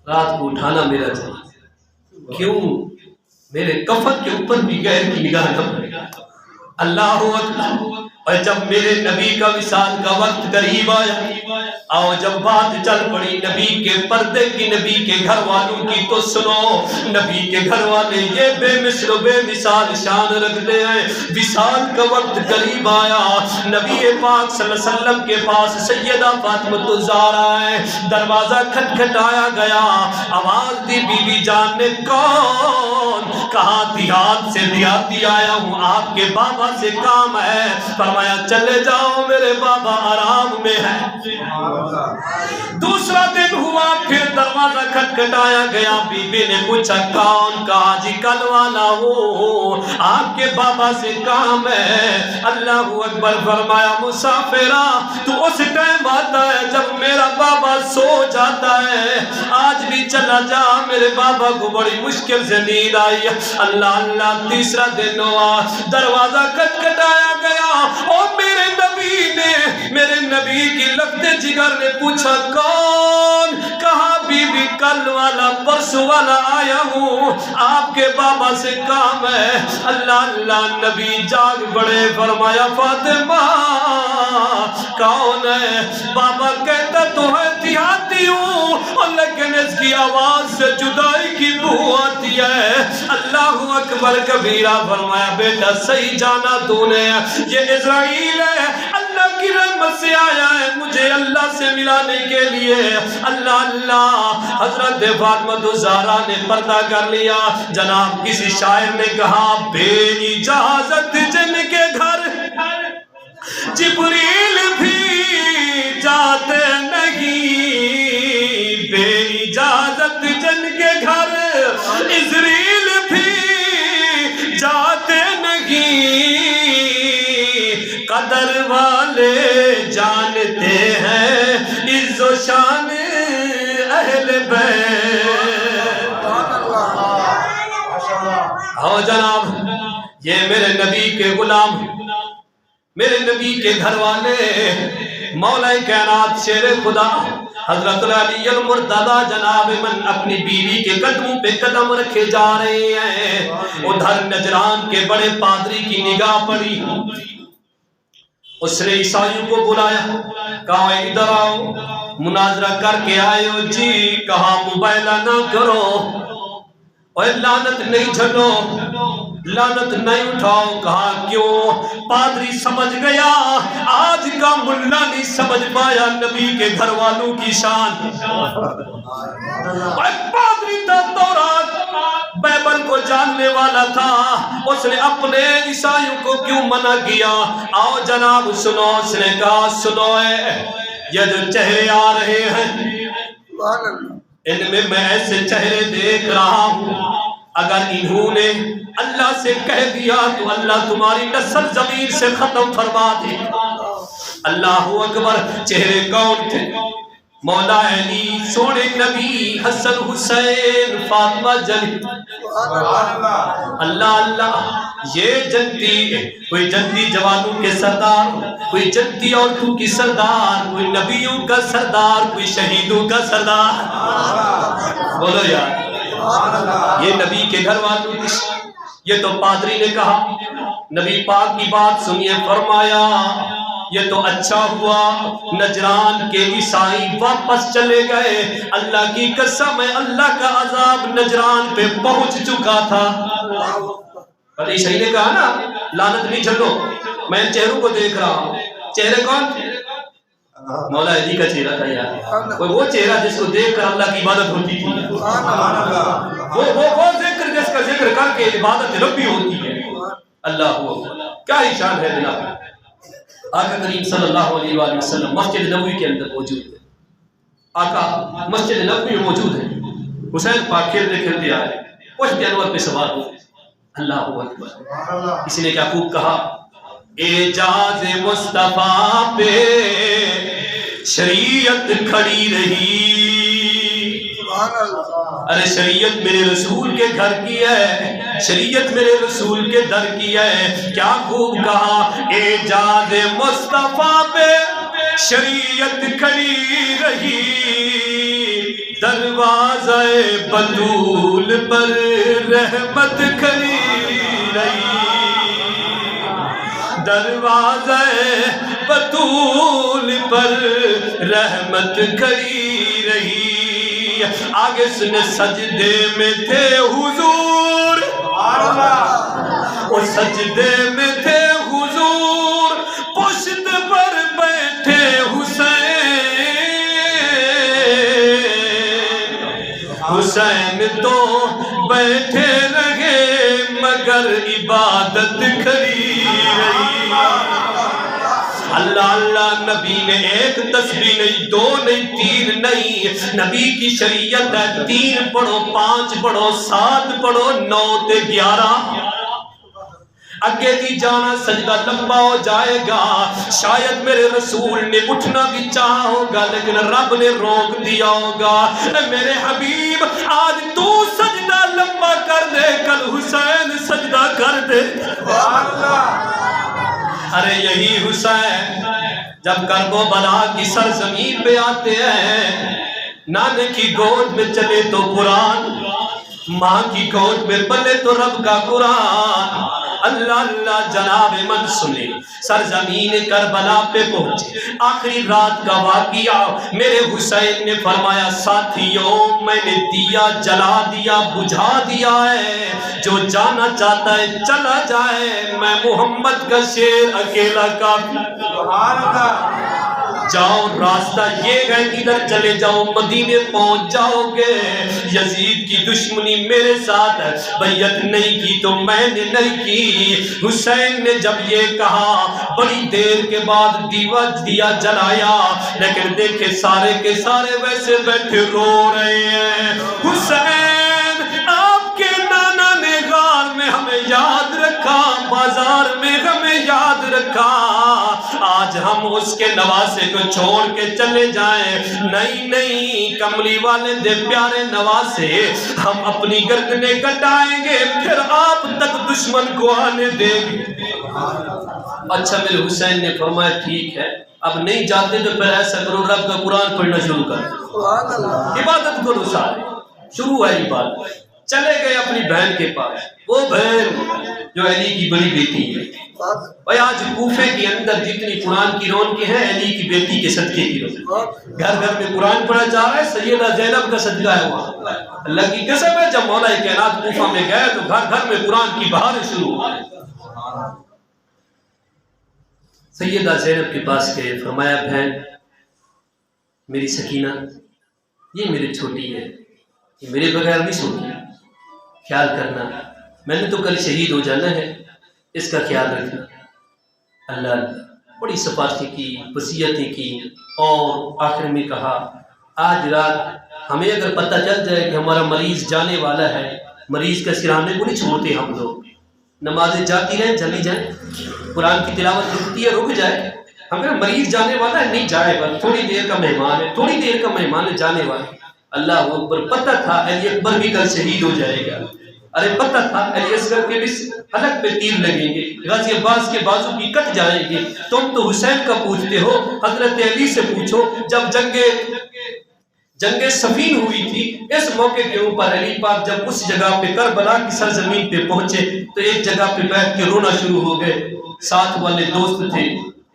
رات کو اٹھانا میرا چاہیے، کیوں؟ میرے کفن کے اوپر بھی غیر کی نگاہ نہ پڑے۔ اللہ اکبر۔ اور جب میرے نبی کا وصال کا وقت قریب آیا، آؤ جب بات چل پڑی نبی کے پردے کی، نبی کے گھر والوں کی، تو سنو نبی کے گھر والے یہ بے مثل و بے مثال شان رکھتے ہیں۔ وصال کا وقت قریب آیا، نبی پاک صلی اللہ علیہ وسلم کے پاس سیدہ فاطمہ الزہرا ہے، دروازہ کھٹکھٹایا گیا، آواز دی بی بی جان نے کون؟ کہا دیہات سے دیہاتی آیا ہوں، آپ کے بابا سے کام ہے۔ فرمایا چلے جاؤ میرے بابا آرام میں ہے۔ دوسرا دن ہوا، پھر دروازہ کھٹکھٹایا گیا، بی بی نے پوچھا کون؟ کہا جی کل والا ہو، آپ کے بابا سے کام ہے۔ اللہ اکبر۔ فرمایا مسافرہ تو اس ٹائم آتا ہے جب میرا بابا سو جاتا ہے، آج بھی چلا جا، میرے بابا کو بڑی مشکل سے نیند آئی۔ اللہ اللہ۔ تیسرا دن ہوا، دروازہ کھٹکھٹایا گیا اور میرے نبی کی لفظ جگر نے پوچھا کون؟ کہا بی بی کل والا پرسوں والا آیا ہوں، آپ کے بابا سے کام ہے۔ اللہ اللہ۔ نبی جاگ پڑے، فرمایا فاطمہ کون ہے؟ بابا کہتا تو ہے دیہاتی ہوں، لیکن اس کی آواز سے جدائی کی بو آتی ہے۔ اللہ اکبر کبیرہ۔ فرمایا بیٹا صحیح جانا تو نے، یہ اسرائیل ہے، اللہ کی رحمت سے آیا ہے مجھے اللہ سے ملانے کے لیے۔ اللہ اللہ۔ حضرت فاطمہ الزہرا نے پردہ کر لیا۔ جناب کسی شاعر نے کہا بے اجازت جن کے گھر جبریل بھی جاتے نہیں، بے اجازت جن کے گھر اسرائیل بھی جاتے نہیں، قدر والے جانتے ہیں عز و شان اہل بیت۔ ہاں جناب، یہ میرے نبی کے غلام، میرے نبی کے گھر والے، مولا کائنات شیر خدا حضرت علی المرتضی جناب من اپنی بیوی کے قدموں پہ قدم رکھے جا رہے ہیں۔ ادھر نجران کے بڑے پادری کی نگاہ پڑی، اس نے عیسائیوں کو بلایا، کہا ادھر آؤ، مناظرہ کر کے آئے ہو جی؟ کہا مبالغہ نہ کرو اور لعنت نہیں جھڑو، لعنت نہیں اٹھاؤ۔ کہا کیوں؟ پادری سمجھ گیا، آج کا ملا نہیں سمجھ پایا نبی کے گھر والوں کی شان۔ پادری تھا، تورات بائبل کو جاننے والا تھا، اس نے اپنے عیسائیوں کو کیوں منع کیا؟ آؤ جناب سنو، اس نے کہا سنو یہ جو چہرے آ رہے ہیں ان میں ایسے چہرے دیکھ رہا ہوں، اگر انہوں نے اللہ سے کہہ دیا تو اللہ تمہاری نسل زمین سے ختم فرما دے۔ اللہ اکبر۔ چہرے کون تھے؟ مولا علی، سونے نبی، حسن حسین، فاطمہ جلی۔ اللہ اللہ، یہ جنتی، کوئی جنتی جوانوں کے سردار، کوئی جنتی عورتوں کی سردار، کوئی نبیوں کا سردار، کوئی شہیدوں کا سردار۔ بولو یار، یہ نبی کے گھر والوں کی، یہ تو پادری نے کہا۔ نبی پاک کی بات سنیے، فرمایا یہ تو اچھا ہوا نجران کے عیسائی واپس چلے گئے، اللہ کی قسم ہے اللہ کا عذاب نجران پہ پہنچ چکا تھا۔ پر عیسائی نے کہا نا لعنت نہیں جھلو، میں چہروں کو دیکھ رہا ہوں۔ چہرے کون تھے؟ مولا علی کا چہرہ تھا یار، وہ چہرہ جس کو دیکھ کر اللہ کی عبادت ہوتی تھی، وہ ذکر جس کا ذکر کر کے عبادت ربی ہوتی ہے۔ اللہ کیا ہی شان ہے جناب۔ آقا کریم صلی اللہ علیہ وآلہ وسلم مسجد نبوی کے اندر موجود ہے، آقا مسجد نبوی میں موجود ہے، حسین پاک کھیلتے کھیلتے آئے، پشت انور پہ سوار ہو۔ اللہ اکبر۔ کسی نے کیا خوب کہا، اعجاز مصطفیٰ پہ شریعت کھڑی رہی۔ ارے شریعت میرے رسول کے گھر کی ہے، شریعت میرے رسول کے در کی ہے۔ کیا خوب کہا، اعجاز مصطفیٰ پہ شریعت کھڑی رہی، دروازہ بطول پر رحمت کھڑی رہی، دروازہ بطول پر رحمت کھڑی رہی۔ آگے سن سجدے میں تھے حضور، اور سجدے میں تھے حضور، پشت پر بیٹھے حسین، حسین تو بیٹھے رہے مگر عبادت کھڑی رہی۔ اللہ اللہ، نبی نے ایک تسبیح نہیں، دو نہیں، تین نہیں، نبی کی شریعت ہے 3 پڑھو، 5 پڑھو، 7 پڑھو، 9 تے 11۔ اگے دی جانا سجدہ لمبا ہو جائے گا، شاید میرے رسول نے اٹھنا بھی چاہا ہوگا لیکن رب نے روک دیا ہوگا۔ میرے حبیب آج تو سجدہ لمبا کر دے، کل حسین سجدہ کر دے۔ ارے یہی حسین جب کرب و بلا کی سرزمین پہ آتے ہیں، نانے کی گود میں چلے تو قرآن، ماں کی گود میں پلے تو رب کا قرآن۔ اللہ اللہ، جناب من سنے، سرزمین کربلا پہ پہنچے، آخری رات کا واقعہ۔ میرے حسین نے فرمایا ساتھیوں میں نے دیا جلا دیا، بجھا دیا ہے، جو جانا چاہتا ہے چلا جائے، میں محمد کا شیر اکیلا کافی۔ سبحان اللہ۔ جاؤ راستہ یہ ہے، ادھر چلے جاؤ مدینے پہنچ جاؤ گے۔ یزید کی دشمنی میرے ساتھ ہے، بیعت نہیں کی تو میں نے نہیں کی۔ حسین نے جب یہ کہا بڑی دیر کے بعد دیا جلایا، لیکن دیکھے سارے کے سارے ویسے بیٹھے رو رہے ہیں۔ حسین آپ کے نانا نے غار میں ہمیں یاد رکھا، بازار میں ہمیں یاد رکھا، آج ہم اس کے نواسے کو چھوڑ کے چلے جائیں؟ نہیں نہیں، کملی والے دے پیارے نواسے، ہم اپنی گردنیں کٹائیں گے، پھر آپ تک دشمن کو آنے دیں گے۔ اچھا میرے حسین نے فرمایا ٹھیک ہے، اب نہیں جاتے تو پھر ایسا کرو رب کا قرآن پڑھنا شروع کر، عبادت کرو۔ سارے شروع ہے عبادت۔ چلے گئے اپنی بہن کے پاس، وہ بہن جو علی کی بڑی بیٹی ہے۔ بھائی آج کوفے کے اندر جتنی قرآن کی رونقیں ہیں علی کی بیٹی کے صدقے کی رونق، گھر گھر میں قرآن پڑھا جا رہا ہے، سیدہ زینب کا صدقہ ہے وہاں۔ اللہ کی قسم ہے جب مولا کائنات کوفہ میں گئے تو گھر گھر میں قرآن کی بہاریں شروع ہوئی۔ سیدہ زینب کے پاس گئے، فرمایا بہن میری سکینہ، یہ میری چھوٹی ہے، یہ میرے بغیر نہیں سوتی، خیال کرنا، میں نے تو کل شہید ہو جانا ہے، اس کا خیال رکھنا۔ اللہ بڑی سفارشیں کی، وصیتیں کی، اور آخر میں کہا آج رات ہمیں اگر پتہ چل جائے کہ ہمارا مریض جانے والا ہے، مریض کا سرانے کو نہیں چھوڑتے ہم لوگ، نمازیں جاتی رہیں چلی جائیں، قرآن کی تلاوت رکتی ہے رک جائے، ہمیں مریض جانے والا ہے نہیں جائے گا، تھوڑی دیر کا مہمان ہے، تھوڑی دیر کا مہمان ہے جانے والا۔ اللہ اکبر، پتہ تھا علی اکبر بھی کل شہید ہو جائے گا، ارے پتہ تھا علی اصغر کے بھی حلق پہ تیر لگیں گے، غازی عباس کے بازو بھی کٹ جائیں گے، تم تو حسین کا پوچھتے ہو، حضرت علی سے پوچھو، جب جنگ صفین ہوئی تھی، اس موقع کے اوپر علی پاک جب اس جگہ پہ کربلا کی سرزمین پہ پہنچے تو ایک جگہ پہ بیٹھ کے رونا شروع ہو گئے، ساتھ والے دوست تھے،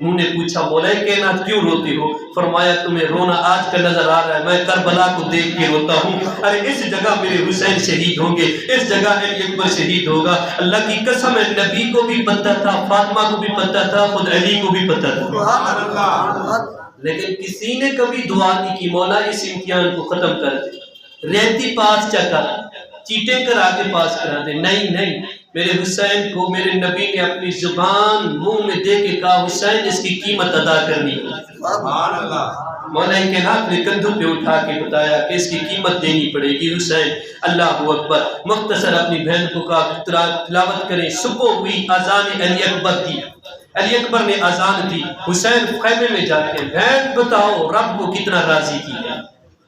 انہوں نے پوچھا مولا کائنات کیوں روتے ہو؟ فرمایا تمہیں رونا آج کا نظر آ رہا ہے، میں کربلا کو دیکھ کے روتا ہوں، ارے اس جگہ میرے حسین شہید ہوں گے، اس جگہ علی اکبر شہید ہوگا۔ اللہ کی قسم ہے، نبی کو بھی پتہ تھا، فاطمہ کو بھی پتہ تھا، خود علی کو بھی پتہ تھا، لیکن کسی نے کبھی دعا نہیں کی مولا اس امتحان کو ختم کر دے، ریتی پاس چکا چیٹیں کر آگے پاس کرا دے، نہیں، میرے حسین کو میرے نبی نے اپنی زبان منہ میں دے کے کہا حسین اس کی قیمت ادا کرنی ہے۔ مولا کائنات نے کندھوں پہ اٹھا کے بتایا کہ اس کی قیمت دینی پڑے گی حسین۔ اللہ اکبر، مختصر اپنی بہن کو کہا تلاوت کریں، صبح ہوئی اذان علی اکبر دی، علی اکبر نے اذان دی، حسین خیمے میں جاتے ہیں، بہن بتاؤ رب کو کتنا راضی کیا؟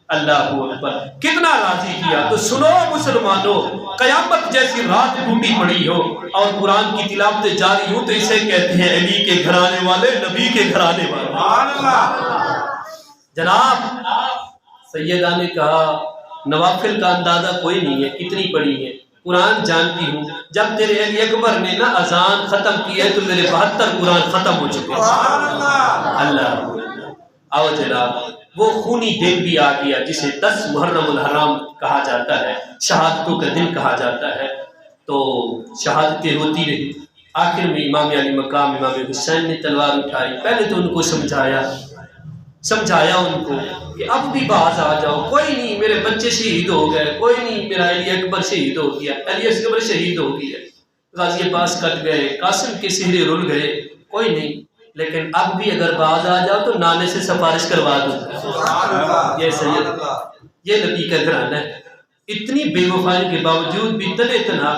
اللہ اکبر، کتنا راضی کیا؟ تو سنو مسلمانوں، قیامت جیسی رات ٹوٹی پڑی ہو اور قرآن کی تلاوتیں جاری ہوں تو اسے کہتے ہیں علی کے گھرانے والے، نبی کے گھرانے والے۔ جناب سیدہ نے کہا نوافل کا اندازہ کوئی نہیں ہے کتنی پڑی ہے، قرآن جانتی ہوں، جب تیرے علی اکبر نے نا اذان ختم کی ہے تو میرے 72 قرآن ختم ہو چکے ہیں۔ اللہ آؤ جناب، وہ خونی دن بھی آ گیا جسے 10 محرم الحرام کہا جاتا ہے، شہادتوں کا دن کہا جاتا ہے، تو شہادتیں ہوتی رہی، آخر میں امام علی مقام امام حسین نے تلوار اٹھائی، پہلے تو ان کو سمجھایا ان کو کہ اب بھی باز آ جاؤ، کوئی نہیں میرے بچے شہید ہو گئے، کوئی نہیں میرا علی اکبر شہید ہو گیا، علی اصغر شہید ہو گیا، غازی عباس کٹ گئے، قاسم کے سہرے رل گئے، کوئی نہیں، لیکن اب بھی اگر باز آ جاؤ تو نانے سے سفارش کروا دوں۔ یہ سید، یہ نبی کا گھرانہ ہے، اتنی بے وفائی کے باوجود بھی تنے تنہا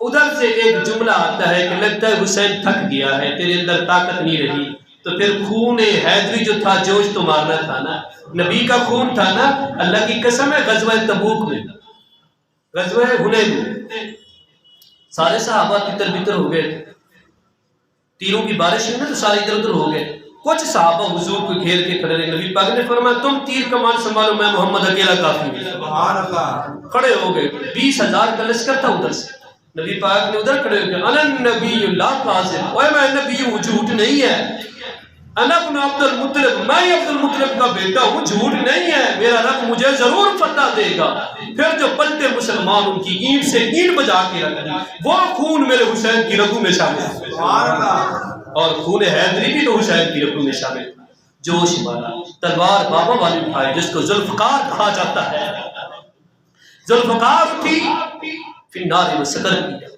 ادھر سے ایک جملہ آتا ہے کہ لگتا ہے حسین تھک گیا ہے، تیرے اندر طاقت نہیں رہی، تو پھر خون حیدری جو تھا جوش تو مارنا تھا نا، نبی کا خون تھا نا، اللہ کی قسم ہے غزوہ تبوک میں، غزوہ حنین میں سارے صحابہ تتر بتر ہو گئے، تیروں کی بارش ہوئی نا تو سارے ادھر ادھر ہو گئے، کچھ صحابہ حضور کو گھیر کے کھڑے رہے، نبی پاک نے فرمایا تم تیر کمان سنبھالو، میں محمد اکیلا کافی ہوں۔ کھڑے ہو گئے، 20,000 کا لشکر تھا ادھر سے، نبی پاک نے ادھر کھڑے ہو گئے، انا النبی لا کاذب، اوے میں نبی ہوں جھوٹ نہیں ہے، انا ابن عبد المطلب، میں عبد المطلب کا بیٹا ہوں جھوٹ نہیں ہے، میرا رب مجھے ضرور فتح دے گا۔ پھر جو پلٹے مسلمان ان کی اینٹ سے اینٹ بجا کے رکھ دی، وہ خون میرے حسین کی رگوں میں شامل ہے، اور خون حیدری بھی تو حسین کی رگوں میں شامل تھا۔ جوش مارا، تلوار بابا والی اٹھائی جس کو ذوالفقار کہا جاتا ہے، ذوالفقار اٹھی پھر نعرے میں صدر کیا۔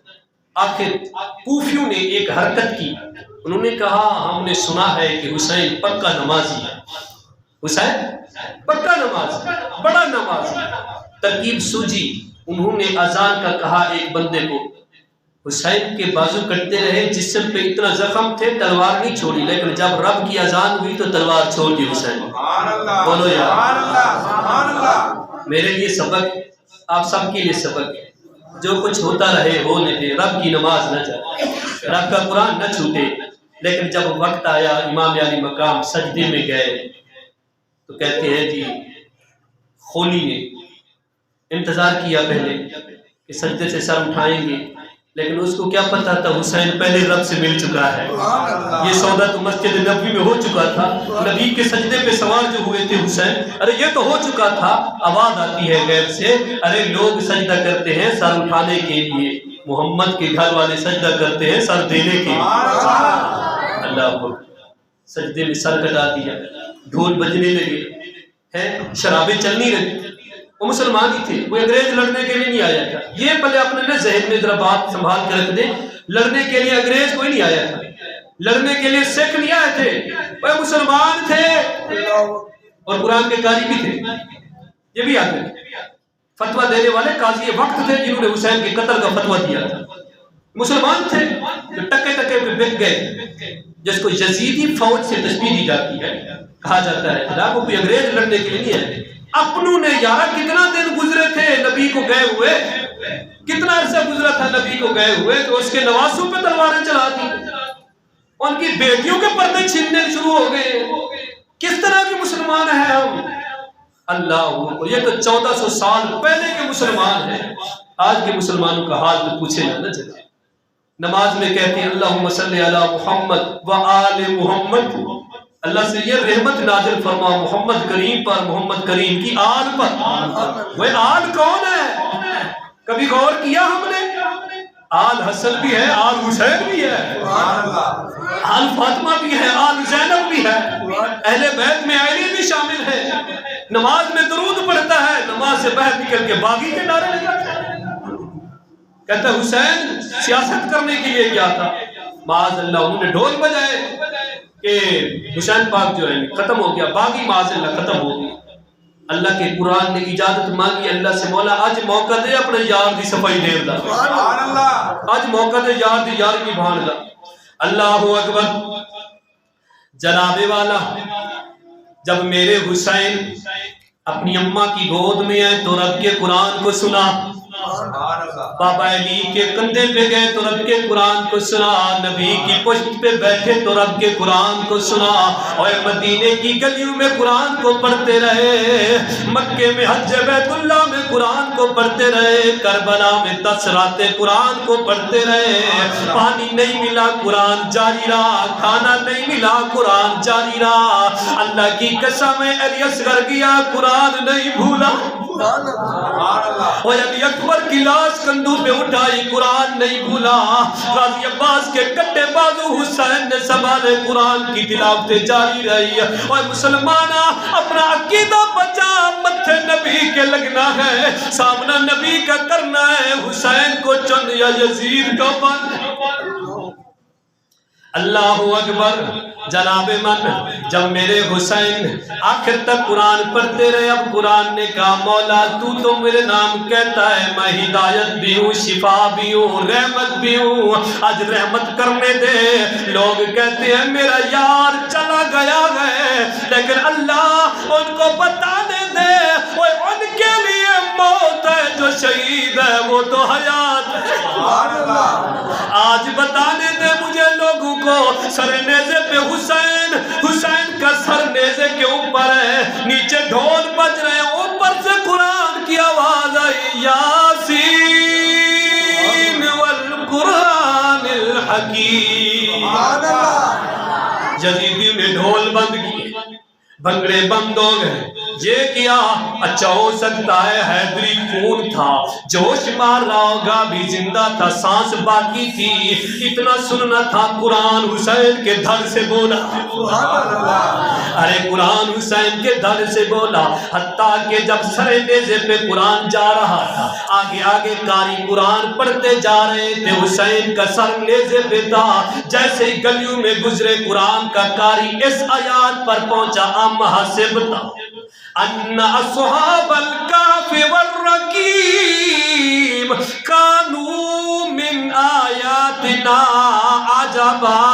آخر کوفیوں نے ایک حرکت کی، انہوں نے کہا ہم نے سنا ہے کہ حسین پکا نمازی ہے، حسین پکا نمازی، بڑا نمازی، ترکیب سوجی، انہوں نے اذان کا کہا ایک بندے کو، حسین کے بازو کٹتے رہے، جسم پہ اتنا زخم تھے تلوار نہیں چھوڑی، لیکن جب رب کی اذان ہوئی تو تلوار چھوڑ دی حسین۔ بولو یار، میرے لیے سبق، آپ سب کے لیے سبق ہے، جو کچھ ہوتا رہے ہونے دے، رب کی نماز نہ جائے، رب کا قرآن نہ چھوٹے۔ لیکن جب وقت آیا امام علی مقام سجدے میں گئے تو کہتے ہیں جی خولی نے انتظار کیا پہلے کہ سجدے سے سر اٹھائیں گے، لیکن اس کو کیا پتا تھا حسین پہلے رب سے مل چکا ہے، یہ سودا تو مسجد نبوی میں ہو چکا تھا، نبی کے سجدے پہ سوار جو ہوئے تھے حسین، ارے یہ تو ہو چکا تھا، آواز آتی ہے غیب سے، ارے لوگ سجدہ کرتے ہیں سر اٹھانے کے لیے، محمد کے گھر والے سجدہ کرتے ہیں سر دینے کے لیے۔ اللہ کو سجدے میں سر کٹا دیا، ڈھول بجنے لگے، ہے شرابیں چل نہیں رہی، وہ مسلمان ہی تھے، کوئی انگریز لڑنے کے لیے نہیں آیا تھا. یہ پہلے اپنے ذہن میں ذرا بات سنبھال کے رکھ دیں، لڑنے کے لیے انگریز کوئی نہیں آیا تھا، لڑنے کے لیے سکھ نہیں آئے تھے، وہ مسلمان تھے اور قرآن کے قاری بھی تھے. یہ بھی آتے فتویٰ دینے والے قاضی وقت تھے جنہوں نے حسین کے قتل کا فتویٰ دیا تھا. مسلمان تھے جو ٹکے ٹکے پہ بک گئے، جس کو یزیدی فوج سے تشبیہ دی جاتی ہے. کہا جاتا ہے جناب وہ کوئی انگریز لڑنے کے لیے نہیں ہے، اپنوں نے یارا کتنا دن گزرے تھے نبی کو گئے ہوئے، کتنا عرصہ گزرا تھا نبی کو گئے ہوئے، تو اس کے نواسوں پہ تلواریں چلا دی، ان کی بیٹیوں کے پردے چھیننے شروع ہو گئے. کس طرح کے مسلمان ہیں ہم؟ اللہ، یہ تو 1400 سال پہلے کے مسلمان ہیں. آج کے مسلمانوں کا حال تو پوچھے نہ چلے. نماز میں کہتے ہیں اللہم صلی علی محمد و آل محمد، اللہ سے یہ رحمت نازل فرما محمد کریم پر، محمد کریم کی آل پر. وہ آل کون ہے؟ کبھی غور کیا ہم نے؟ آل حسن بھی ہے، آل حسین بھی ہے، آل فاطمہ بھی ہے، آل زینب بھی ہے، اہل بیت میں علی بھی شامل ہے. نماز میں درود پڑھتا ہے، نماز سے باہر نکل کے باغی کے نعرے لگاتا ہے. کہتا ہے حسین سیاست کرنے کے لیے کیا تھا، معاذ اللہ انہوں نے ڈھول بجائے کہ حسین پاک جو ہے ختم ہو گیا، باغی معاذ اللہ ختم ہو گیا. اللہ کے قرآن نے اجازت مانگی اللہ سے، مولا آج موقع دے اپنے یار دی صفائی دیر دا، آج موقع دے یار دی یار کی بھان دا. اللہ اکبر. جناب والا جب میرے حسین اپنی اماں کی گود میں آئے تو رب کے قرآن کو سنا، بابا علی کے کندھے پہ گئے تو رب کے قرآن کو سنا، نبی کی پشت پہ بیٹھے تو رب کے قرآن کو سنا، اور مدینے کی گلیوں میں قرآن کو پڑھتے رہے، مکے میں حج بیت اللہ میں قرآن کو پڑھتے رہے، کربلا میں 10 راتیں قرآن کو پڑھتے رہے. پانی نہیں ملا قرآن جاری رہا، کھانا نہیں ملا قرآن جاری رہا. اللہ کی قسم ہے علی اصغر گیا قرآن نہیں بھولا، اور علی اکبر کی لاش کندھوں پہ اٹھائی قرآن نہیں بھولا. غازی عباس کے کٹے بازو حسین نے سنبھالے، قرآن کی تلاوت جاری رہی. اور مسلمانہ اپنا عقیدہ بچا، متھے نبی کے لگنا ہے، سامنا نبی کا کرنا ہے، حسین کو چن یا یزید کا بن. اللہ اکبر. جناب من جب میرے حسین آخر تک قرآن پڑھتے رہے، اب قرآن نے کہا مولا تو میرے نام کہتا ہے، میں ہدایت بھی ہوں، شفا بھی ہوں، رحمت بھی ہوں، آج رحمت کرنے دے. لوگ کہتے ہیں میرا یار چلا گیا ہے، لیکن اللہ ان کو بتانے دے وہ ان کے لیے موت ہے، جو شہید ہے وہ تو حیات ہے. آج بتانے دے مجھے لوگوں کو، سر نیزے پہ حسین، حسین کا سر نیزے کے اوپر ہے، نیچے ڈھول بج رہے ہیں، اوپر سے قرآن کی آواز آئی یاسین والقرآن الحکیم. یزیدی نے ڈھول بند کیے، بنگڑے بند ہو گئے. یہ کیا اچھا ہو سکتا ہے حیدری خون تھا، جوش مار رہا ہوگا، بھی زندہ تھا، سانس باقی تھی، اتنا سننا تھا قرآن حسین کے دھڑ سے بولا. ارے قرآن حسین کے دھڑ سے بولا، حتیٰ کہ جب سر نیزے پہ قرآن جا رہا تھا، آگے آگے قاری قرآن پڑھتے جا رہے تھے، حسین کا سر نیزے پہ تھا. جیسے ہی گلیوں میں گزرے قرآن کا قاری اس آیات پر پہنچا، ام حسبت ان اصحاب الکہف والرقیم کانوا من آیاتنا عجبا.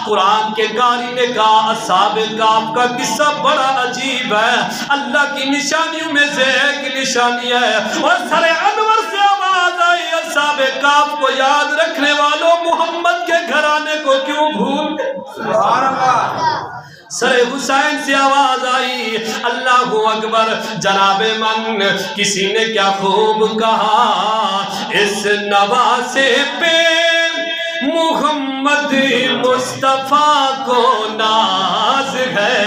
قرآن کے قاری نے کہا اصحاب کہف کا قصہ بڑا عجیب ہے، اللہ کی نشانیوں میں سے ایک نشانی ہے. اور سر انور سے آواز آئی اصحاب کہف کو یاد رکھنے والوں، محمد کے گھرانے کو کیوں بھول گئے. سبحان اللہ. سر حسین سے آواز آئی اللہ اکبر. جناب من کسی نے کیا خوب کہا، اس نواسے پہ محمد مصطفیٰ کو ناز ہے،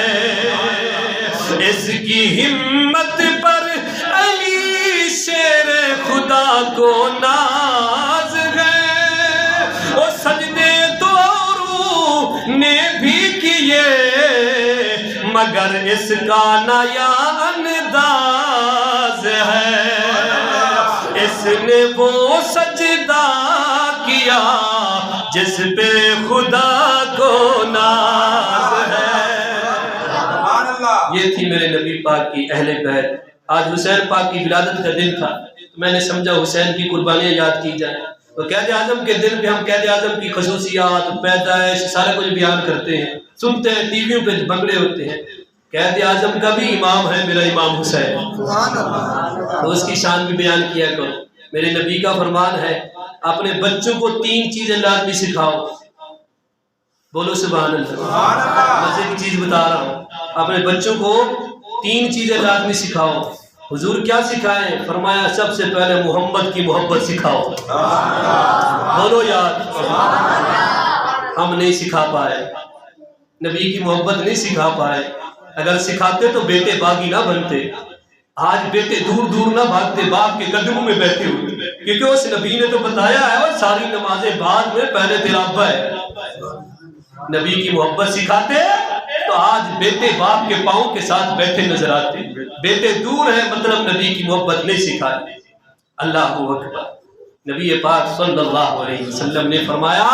اس کی ہمت پر علی شیر خدا کو ناز ہے. وہ سجدے تو نے بھی کیے مگر اس کا نیا انداز ہے، اس نے وہ سجدہ کیا جس پہ خدا کو ناز ہے۔ یہ تھی میرے نبی پاک کی اہل بیت۔ آج حسین پاک کی ولادت کا دن تھا، میں نے سمجھا حسین کی قربانیاں یاد کی جائیں۔ تو قائد اعظم کے دن پہ ہم قائد اعظم کی خصوصیات، پیدائش، سارا کچھ بیان کرتے ہیں، سنتے ہیں، ٹی ویوں پہ بنگڑے ہوتے ہیں۔ قائد اعظم کا بھی امام ہے میرا امام حسین، تو اس کی شان بھی بیان کیا کرو۔ میرے نبی کا فرمان ہے اپنے بچوں کو 3 چیزیں لازمی سکھاؤ۔ بولو سبحان اللہ۔ مزے کی چیز بتا رہا ہوں، اپنے بچوں کو 3 چیزیں لازمی سکھاؤ۔ حضور کیا سکھائیں؟ فرمایا سب سے پہلے محمد کی محبت سکھاؤ۔ بولو یار، ہم نہیں سکھا پائے، نبی کی محبت نہیں سکھا پائے۔ اگر سکھاتے تو بیٹے باغی نہ بنتے۔ آج بیٹے دور دور نہ بھاگتے، باپ کے قدموں میں بیٹھے ہوئے، کیونکہ اس نبی نے تو بتایا ہے اور ساری نمازیں بعد میں، پہلے تیرا ابا ہے۔ نبی کی محبت سکھاتے تو آج بیٹے باپ کے پاؤں کے ساتھ بیٹھے نظر آتے۔ بیٹے دور ہیں مطلب نبی کی محبت نہیں سکھاتے۔ اللہ اکبر۔ نبی پاک صلی اللہ علیہ وسلم نے فرمایا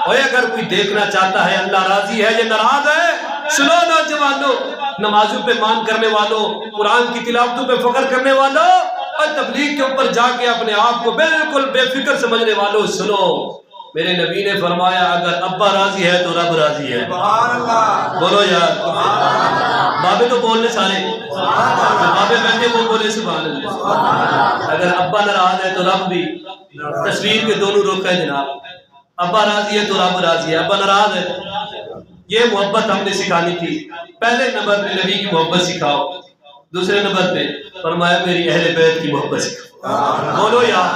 اوے اگر کوئی دیکھنا چاہتا ہے اللہ راضی ہے یا ناراض ہے، سنو نوجوانوں، نمازوں پہ مان کرنے والوں، قرآن کی تلاوتوں پہ فخر کرنے والوں، اور تبلیغ کے اوپر جا کے اپنے آپ کو بالکل بے فکر سمجھنے والوں، سنو میرے نبی نے فرمایا اگر ابا راضی ہے تو رب راضی ہے۔ بولو یار، بابے تو بولنے سارے، بابے بیٹھے وہ بولے سبحان اللہ۔ اگر ابا ناراض ہے تو رب بھی، تصویر کے دونوں رخ ہے جناب، ابا راضی ہے تو رب راضی ہے، ابا ناراض ہے۔ یہ محبت ہم نے سکھانی تھی۔ پہلے نمبر پہ نبی کی محبت سکھاؤ، دوسرے نمبر پہ فرمایا میری اہل بیت کی محبت سکھاؤ۔ بولو یار،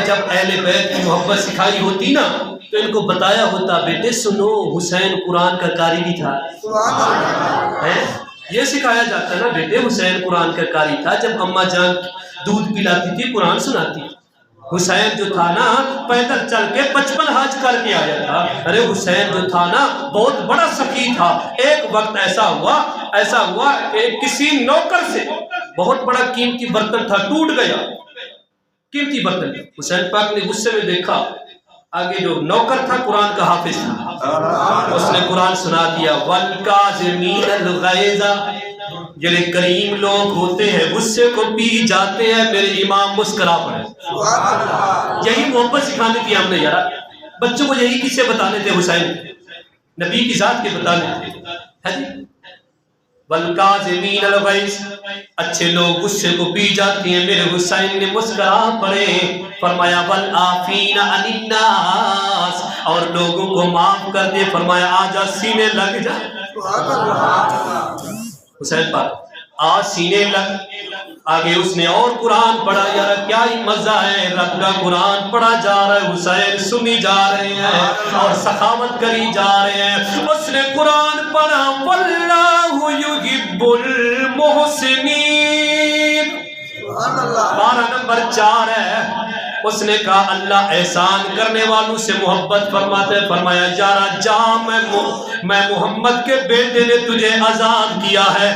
جب اہل بیت کی محبت سکھائی ہوتی نا تو ان کو بتایا ہوتا بیٹے سنو حسین قرآن کا قاری بھی تھا، یہ سکھایا جاتا نا بیٹے حسین قرآن کا قاری تھا۔ جب اماں جان دودھ پلاتی تھی قرآن سناتی، حسین جو تھا نا پیدل چل کے 55 حج کر کے آیا تھا۔ ارے حسین جو تھا نا بہت بڑا سخی تھا۔ ایک وقت ایسا ہوا کہ کسی نوکر سے بہت بڑا قیمتی برتن تھا ٹوٹ گیا، قیمتی برتن۔ حسین پاک نے غصے میں دیکھا، آگے جو نوکر تھا قرآن کا حافظ تھا، اس نے قرآن سنا دیا وَالْكَاظِمِينَ الْغَيْظَ۔ یہ کریم لوگ ہوتے ہیں غصے کو پی جاتے ہیں، میرے امام مسکرا پڑے۔ یہی محبت سکھانے تھی ہم نے یار، بچوں کو یہی قصے بتانے تھے، حسین نبی کی ذات کے بتانے تھے۔ وَالْكَاظِمِينَ الْغَيْظَ، اچھے لوگ غصے کو پی جاتے ہیں، میرے حسین نے مسکرا پڑے۔ فرمایا وَالْعَافِينَ عَنِ النَّاسِ، اور لوگوں کو معاف کر دے۔ فرمایا آجا سینے لگ جا۔ حسین پاک آج سینے لگ، آگے اس نے اور قرآن پڑھا۔ یار کیا ہی مزہ ہے، رب کا قرآن پڑھا جا رہا ہے، حسین سنی جا رہے ہیں اور سخاوت کری جا رہے ہیں۔ اس نے قرآن پڑھا واللہ یحب المحسنین، 12 نمبر 4 ہے۔ اس نے کہا اللہ احسان کرنے والوں سے محبت فرماتے ہیں۔ فرمایا یارا جا، میں محمد کے بیٹے نے تجھے آزاد کیا ہے۔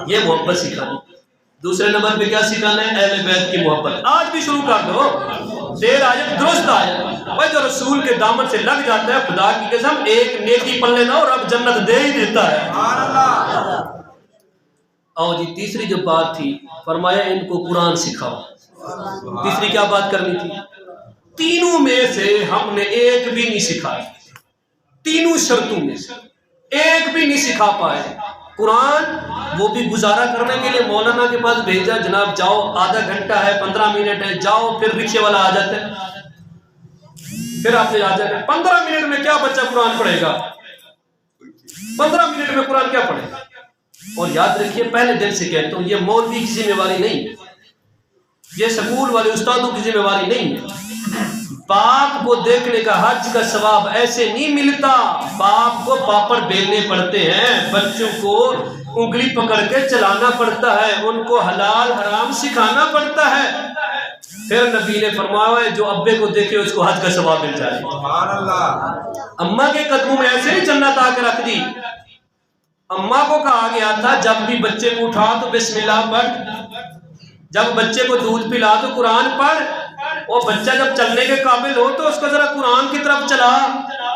یہ محبت سکھانی۔ دوسرے نمبر پہ کیا سکھانا ہے؟ اہل بیت کی محبت۔ آج بھی شروع کر دو، دیر آئے درست آئے۔ بھائی جو رسول کے دامن سے لگ جاتا ہے، خدا کی قسم ایک نیکی پڑھ لینا اور اب جنت دے ہی دیتا ہے۔ اور جی تیسری جو بات تھی، فرمایا ان کو قرآن سکھاؤ۔ تیسری کیا بات کرنی تھی؟ تینوں میں سے ہم نے ایک بھی نہیں سکھائی، تینوں شرطوں میں سے ایک بھی نہیں سکھا پائے۔ قرآن وہ بھی گزارا کرنے کے لیے مولانا کے پاس بھیجا، جناب جاؤ آدھا گھنٹہ ہے 15 منٹ ہے، جاؤ، پھر رکشے والا آ جاتا ہے، پھر آپ سے آ جاتے ہیں 15 منٹ میں کیا بچہ قرآن پڑھے گا؟ 15 منٹ میں قرآن کیا پڑھے گا؟ اور یاد رکھیے پہلے دن سے کہتا ہوں، یہ مولوی کی ذمہ داری نہیں ہے، یہ سکول والے استادوں کی ذمہ داری نہیں ہے۔ باپ کو دیکھنے کا حج کا ثواب ایسے نہیں ملتا، باپ کو پاپڑ بیلنے پڑتے ہیں، بچوں کو انگلی پکڑ کے چلانا پڑتا ہے، ان کو حلال حرام سکھانا پڑتا ہے۔ پھر نبی نے فرمایا جو ابے کو دیکھے اس کو حج کا ثواب مل جائے۔ سبحان اللہ۔ اماں کے قدموں میں ایسے ہی جنت آ کے رکھ دی۔ اماں کو کہا گیا تھا جب بھی بچے کو اٹھا تو بسم اللہ پڑھ، جب بچے کو دودھ پلا تو قرآن پڑھ، اور بچہ جب چلنے کے قابل ہو تو اس کو ذرا قرآن کی طرف چلا،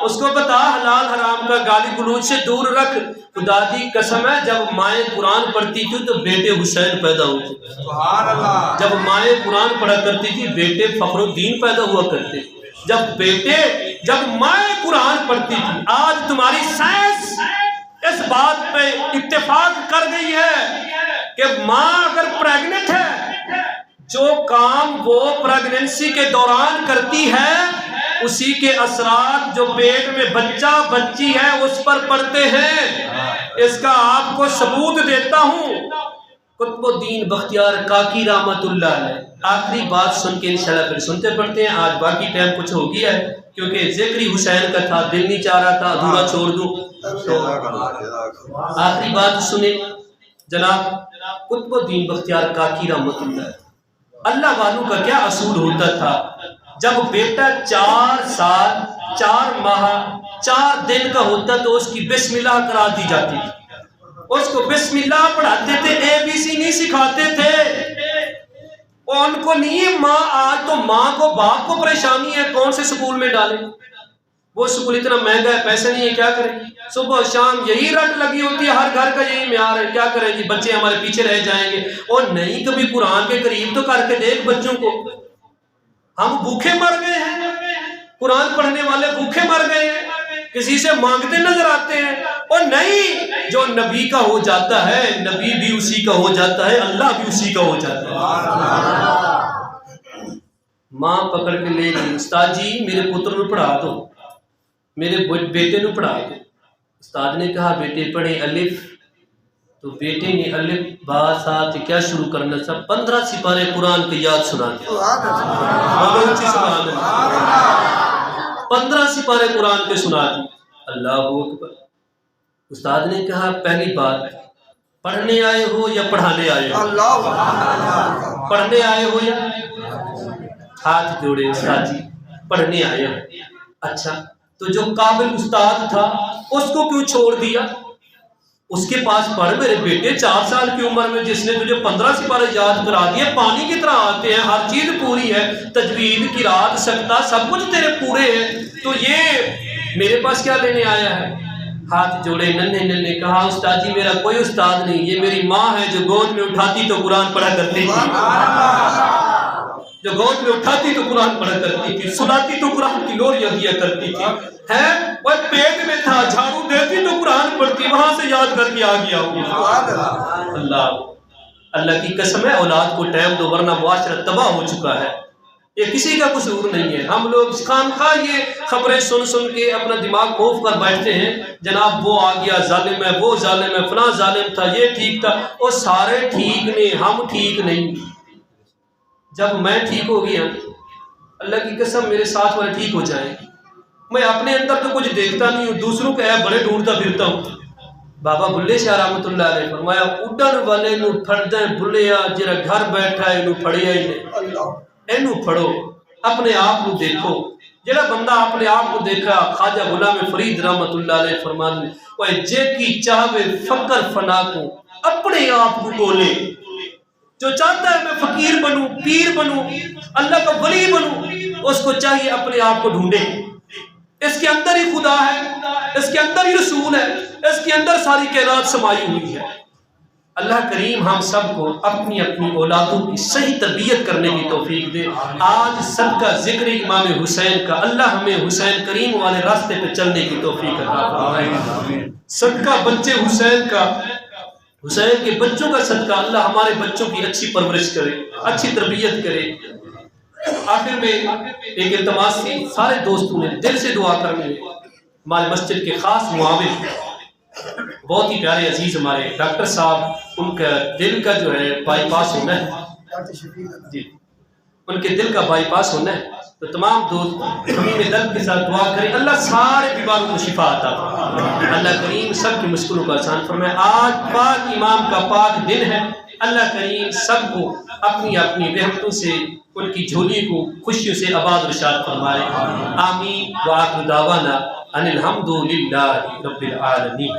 اس کو بتا حلال حرام کا گالی گلوچ سے دور رکھ۔ خدا دی قسم ہے جب مائیں قرآن پڑھتی تھی تو بیٹے حسین پیدا ہوتے تھے۔ سبحان اللہ۔ جب مائیں قرآن پڑھا کرتی تھی بیٹے فخر الدین پیدا ہوا کرتے تھے۔ جب مائیں قرآن پڑھتی تھی۔ آج تمہاری سائنس اس بات پہ اتفاق کر گئی ہے کہ ماں اگر پریگننٹ ہے، جو کام وہ پریگننسی کے دوران کرتی ہے اسی کے اثرات جو پیٹ میں بچہ بچی ہے اس پر پڑتے ہیں۔ اس کا آپ کو ثبوت دیتا ہوں۔ قطب الدین بختیار کاکی رحمت اللہ علیہ، آخری بات سن کے انشاءاللہ پھر سنتے پڑھتے ہیں، آج باقی ٹائم کچھ ہو گیا ہے کیونکہ ذکری حسین کا تھا، دل نہیں چاہ رہا تھا ادھورا چھوڑ دوں، تو آخری بات سنیں جناب قطب الدین بختیار کاکی رحمت اللہ۔ اللہ والوں کا کیا اصول ہوتا تھا، جب بیٹا 4 سال 4 ماہ 4 دن کا ہوتا تو اس کی بسم اللہ کرا دی جاتی تھی، اس کو بسم اللہ پڑھاتے تھے، ABC نہیں سکھاتے تھے، اور ان کو نہیں ماں، آج تو ماں کو باپ کو پریشانی ہے کون سے سکول میں ڈالیں، وہ سکول اتنا مہنگا ہے پیسے نہیں ہے کیا کریں، صبح شام یہی رٹ لگی ہوتی ہے، ہر گھر کا یہی معیار ہے، کیا کریں جی بچے ہمارے پیچھے رہ جائیں گے، اور نہیں کبھی قرآن کے قریب تو کر کے دیکھ بچوں کو، ہم بھوکے مر گئے ہیں، قرآن پڑھنے والے بھوکے مر گئے ہیں، کسی سے مانگتے نظر آتے ہیں، اور نہیں جو نبی کا ہو جاتا ہے نبی بھی اسی کا ہو جاتا ہے، اللہ بھی اسی کا ہو جاتا ہے۔ ماں پکڑ کے لے گئی، استاد جی میرے پتر نو پڑھا دو، میرے بیٹے نو پڑھا دو۔ استاد نے کہا بیٹے پڑھے الف، تو بیٹے نے الف با ساتھ کیا شروع کرنا تھا، 15 سپارے قرآن کے یاد سنا دیا، 15 سپارے قرآن کے سنا دی، اللہ اکبر۔ استاد نے کہا پہلی بات پڑھنے آئے ہو یا پڑھانے آئے ہو، پڑھنے آئے ہو یا، ہاتھ جوڑے استاد جی پڑھنے آئے ہو، اچھا تو جو قابل استاد تھا اس کو کیوں چھوڑ دیا، اس کے پاس پڑھ میرے بیٹے، 4 سال کی عمر میں جس نے تجھے 15 سپارے یاد کرا دیے، پانی کی طرح آتے ہیں، ہر چیز پوری ہے، تجوید قرات سکتا سب کچھ تیرے پورے ہیں، تو یہ میرے پاس کیا لینے آیا ہے۔ ہاتھ جوڑے ننھے ننھے، کہا استاد جی میرا کوئی استاد نہیں، یہ میری ماں ہے جو گود میں اٹھاتی تو قرآن پڑھا کرتی تھی، جو گود میں اٹھاتی تو قرآن پڑھا کرتی تھی، سلاتی تو قرآن کی لوریاں دیا کرتی تھی، ہے وہ پیٹ میں تھا جھاڑو دیتی تو قرآن پڑھتی، وہاں سے یاد کر کے آ گیا ہوں۔ اللہ کی قسم ہے اولاد کو ٹائم دو ورنہ معاشرہ تباہ ہو چکا ہے، یہ کسی کا قصور نہیں ہے، ہم لوگ خامخواہ یہ خبریں سن کے اپنا دماغ موف کر بیٹھتے ہیں، جناب وہ آ گیا ظالم ہے، وہ ظالم ہے، فلاں ظالم تھا، یہ ٹھیک تھا، وہ سارے ٹھیک نہیں، ہم ٹھیک نہیں۔ جب میں ٹھیک ہو گیا اللہ کی قسم میرے ساتھ والے ٹھیک ہو جائیں گے، میں اپنے اندر تو کچھ دیکھتا نہیں ہوں، دوسروں کے عیب بڑے ڈھونڈتا پھرتا ہوں۔ بابا بلے شاہ رحمت اللہ علیہ فرمایا اڈن والے نو پھڑدے بلیا جرا گھر بیٹھا ہے نو پھڑیا ہی نہیں، اینو پھڑو، اپنے آپ کو دیکھو، جڑا بندہ اپنے آپ کو دیکھا، خواجہ غلام فرید رحمت اللہ علیہ فرماتے وہ جے کی چاہے فقر فنا کو اپنے آپ کو بولے، جو چاہتا ہے میں فقیر بنوں، پیر بنوں، اللہ کا ولی بنوں، اس کو چاہیے اپنے آپ کو ڈھونڈے، اس کے اندر ہی خدا ہے، اس کے اندر ہی رسول ہے، اس کے اندر ساری کائنات سمائی ہوئی ہے۔ اللہ کریم ہم سب کو اپنی اپنی اولادوں کی صحیح تربیت کرنے کی توفیق دے۔ آج صدقہ ذکر امام حسین کا اللہ ہمیں حسین کریم والے راستے پہ چلنے کی توفیق عطا فرمائے۔ صدقہ بچے حسین کا، حسین کے بچوں کا صدقہ اللہ ہمارے بچوں کی اچھی پرورش کرے، اچھی تربیت کرے۔ آخر میں ایک التماس تھی، سارے دوستوں نے دل سے دعا کرنی ہے، ہمارے مسجد کے خاص معاون بہت ہی پیارے عزیز ہمارے ڈاکٹر صاحب، ان کا دل کا جو ہے بائی پاس ہونا ہے، جی ان کے دل کا بائی پاس ہونا ہے، تو تمام دوست ہمیں دل کے ساتھ دعا کریں اللہ سارے بیماروں کو شفا عطا فرمائے۔ اللہ کریم سب کی مشکلوں کو آسان فرمائے۔ آج پاک امام کا پاک دن ہے، اللہ کریم سب کو اپنی اپنی رحمتوں سے ان کی جھولی کو خوشیوں سے آباد و ارشاد فرمائے۔ آمین وآخر دعوانا ان الحمد للہ رب العالمین۔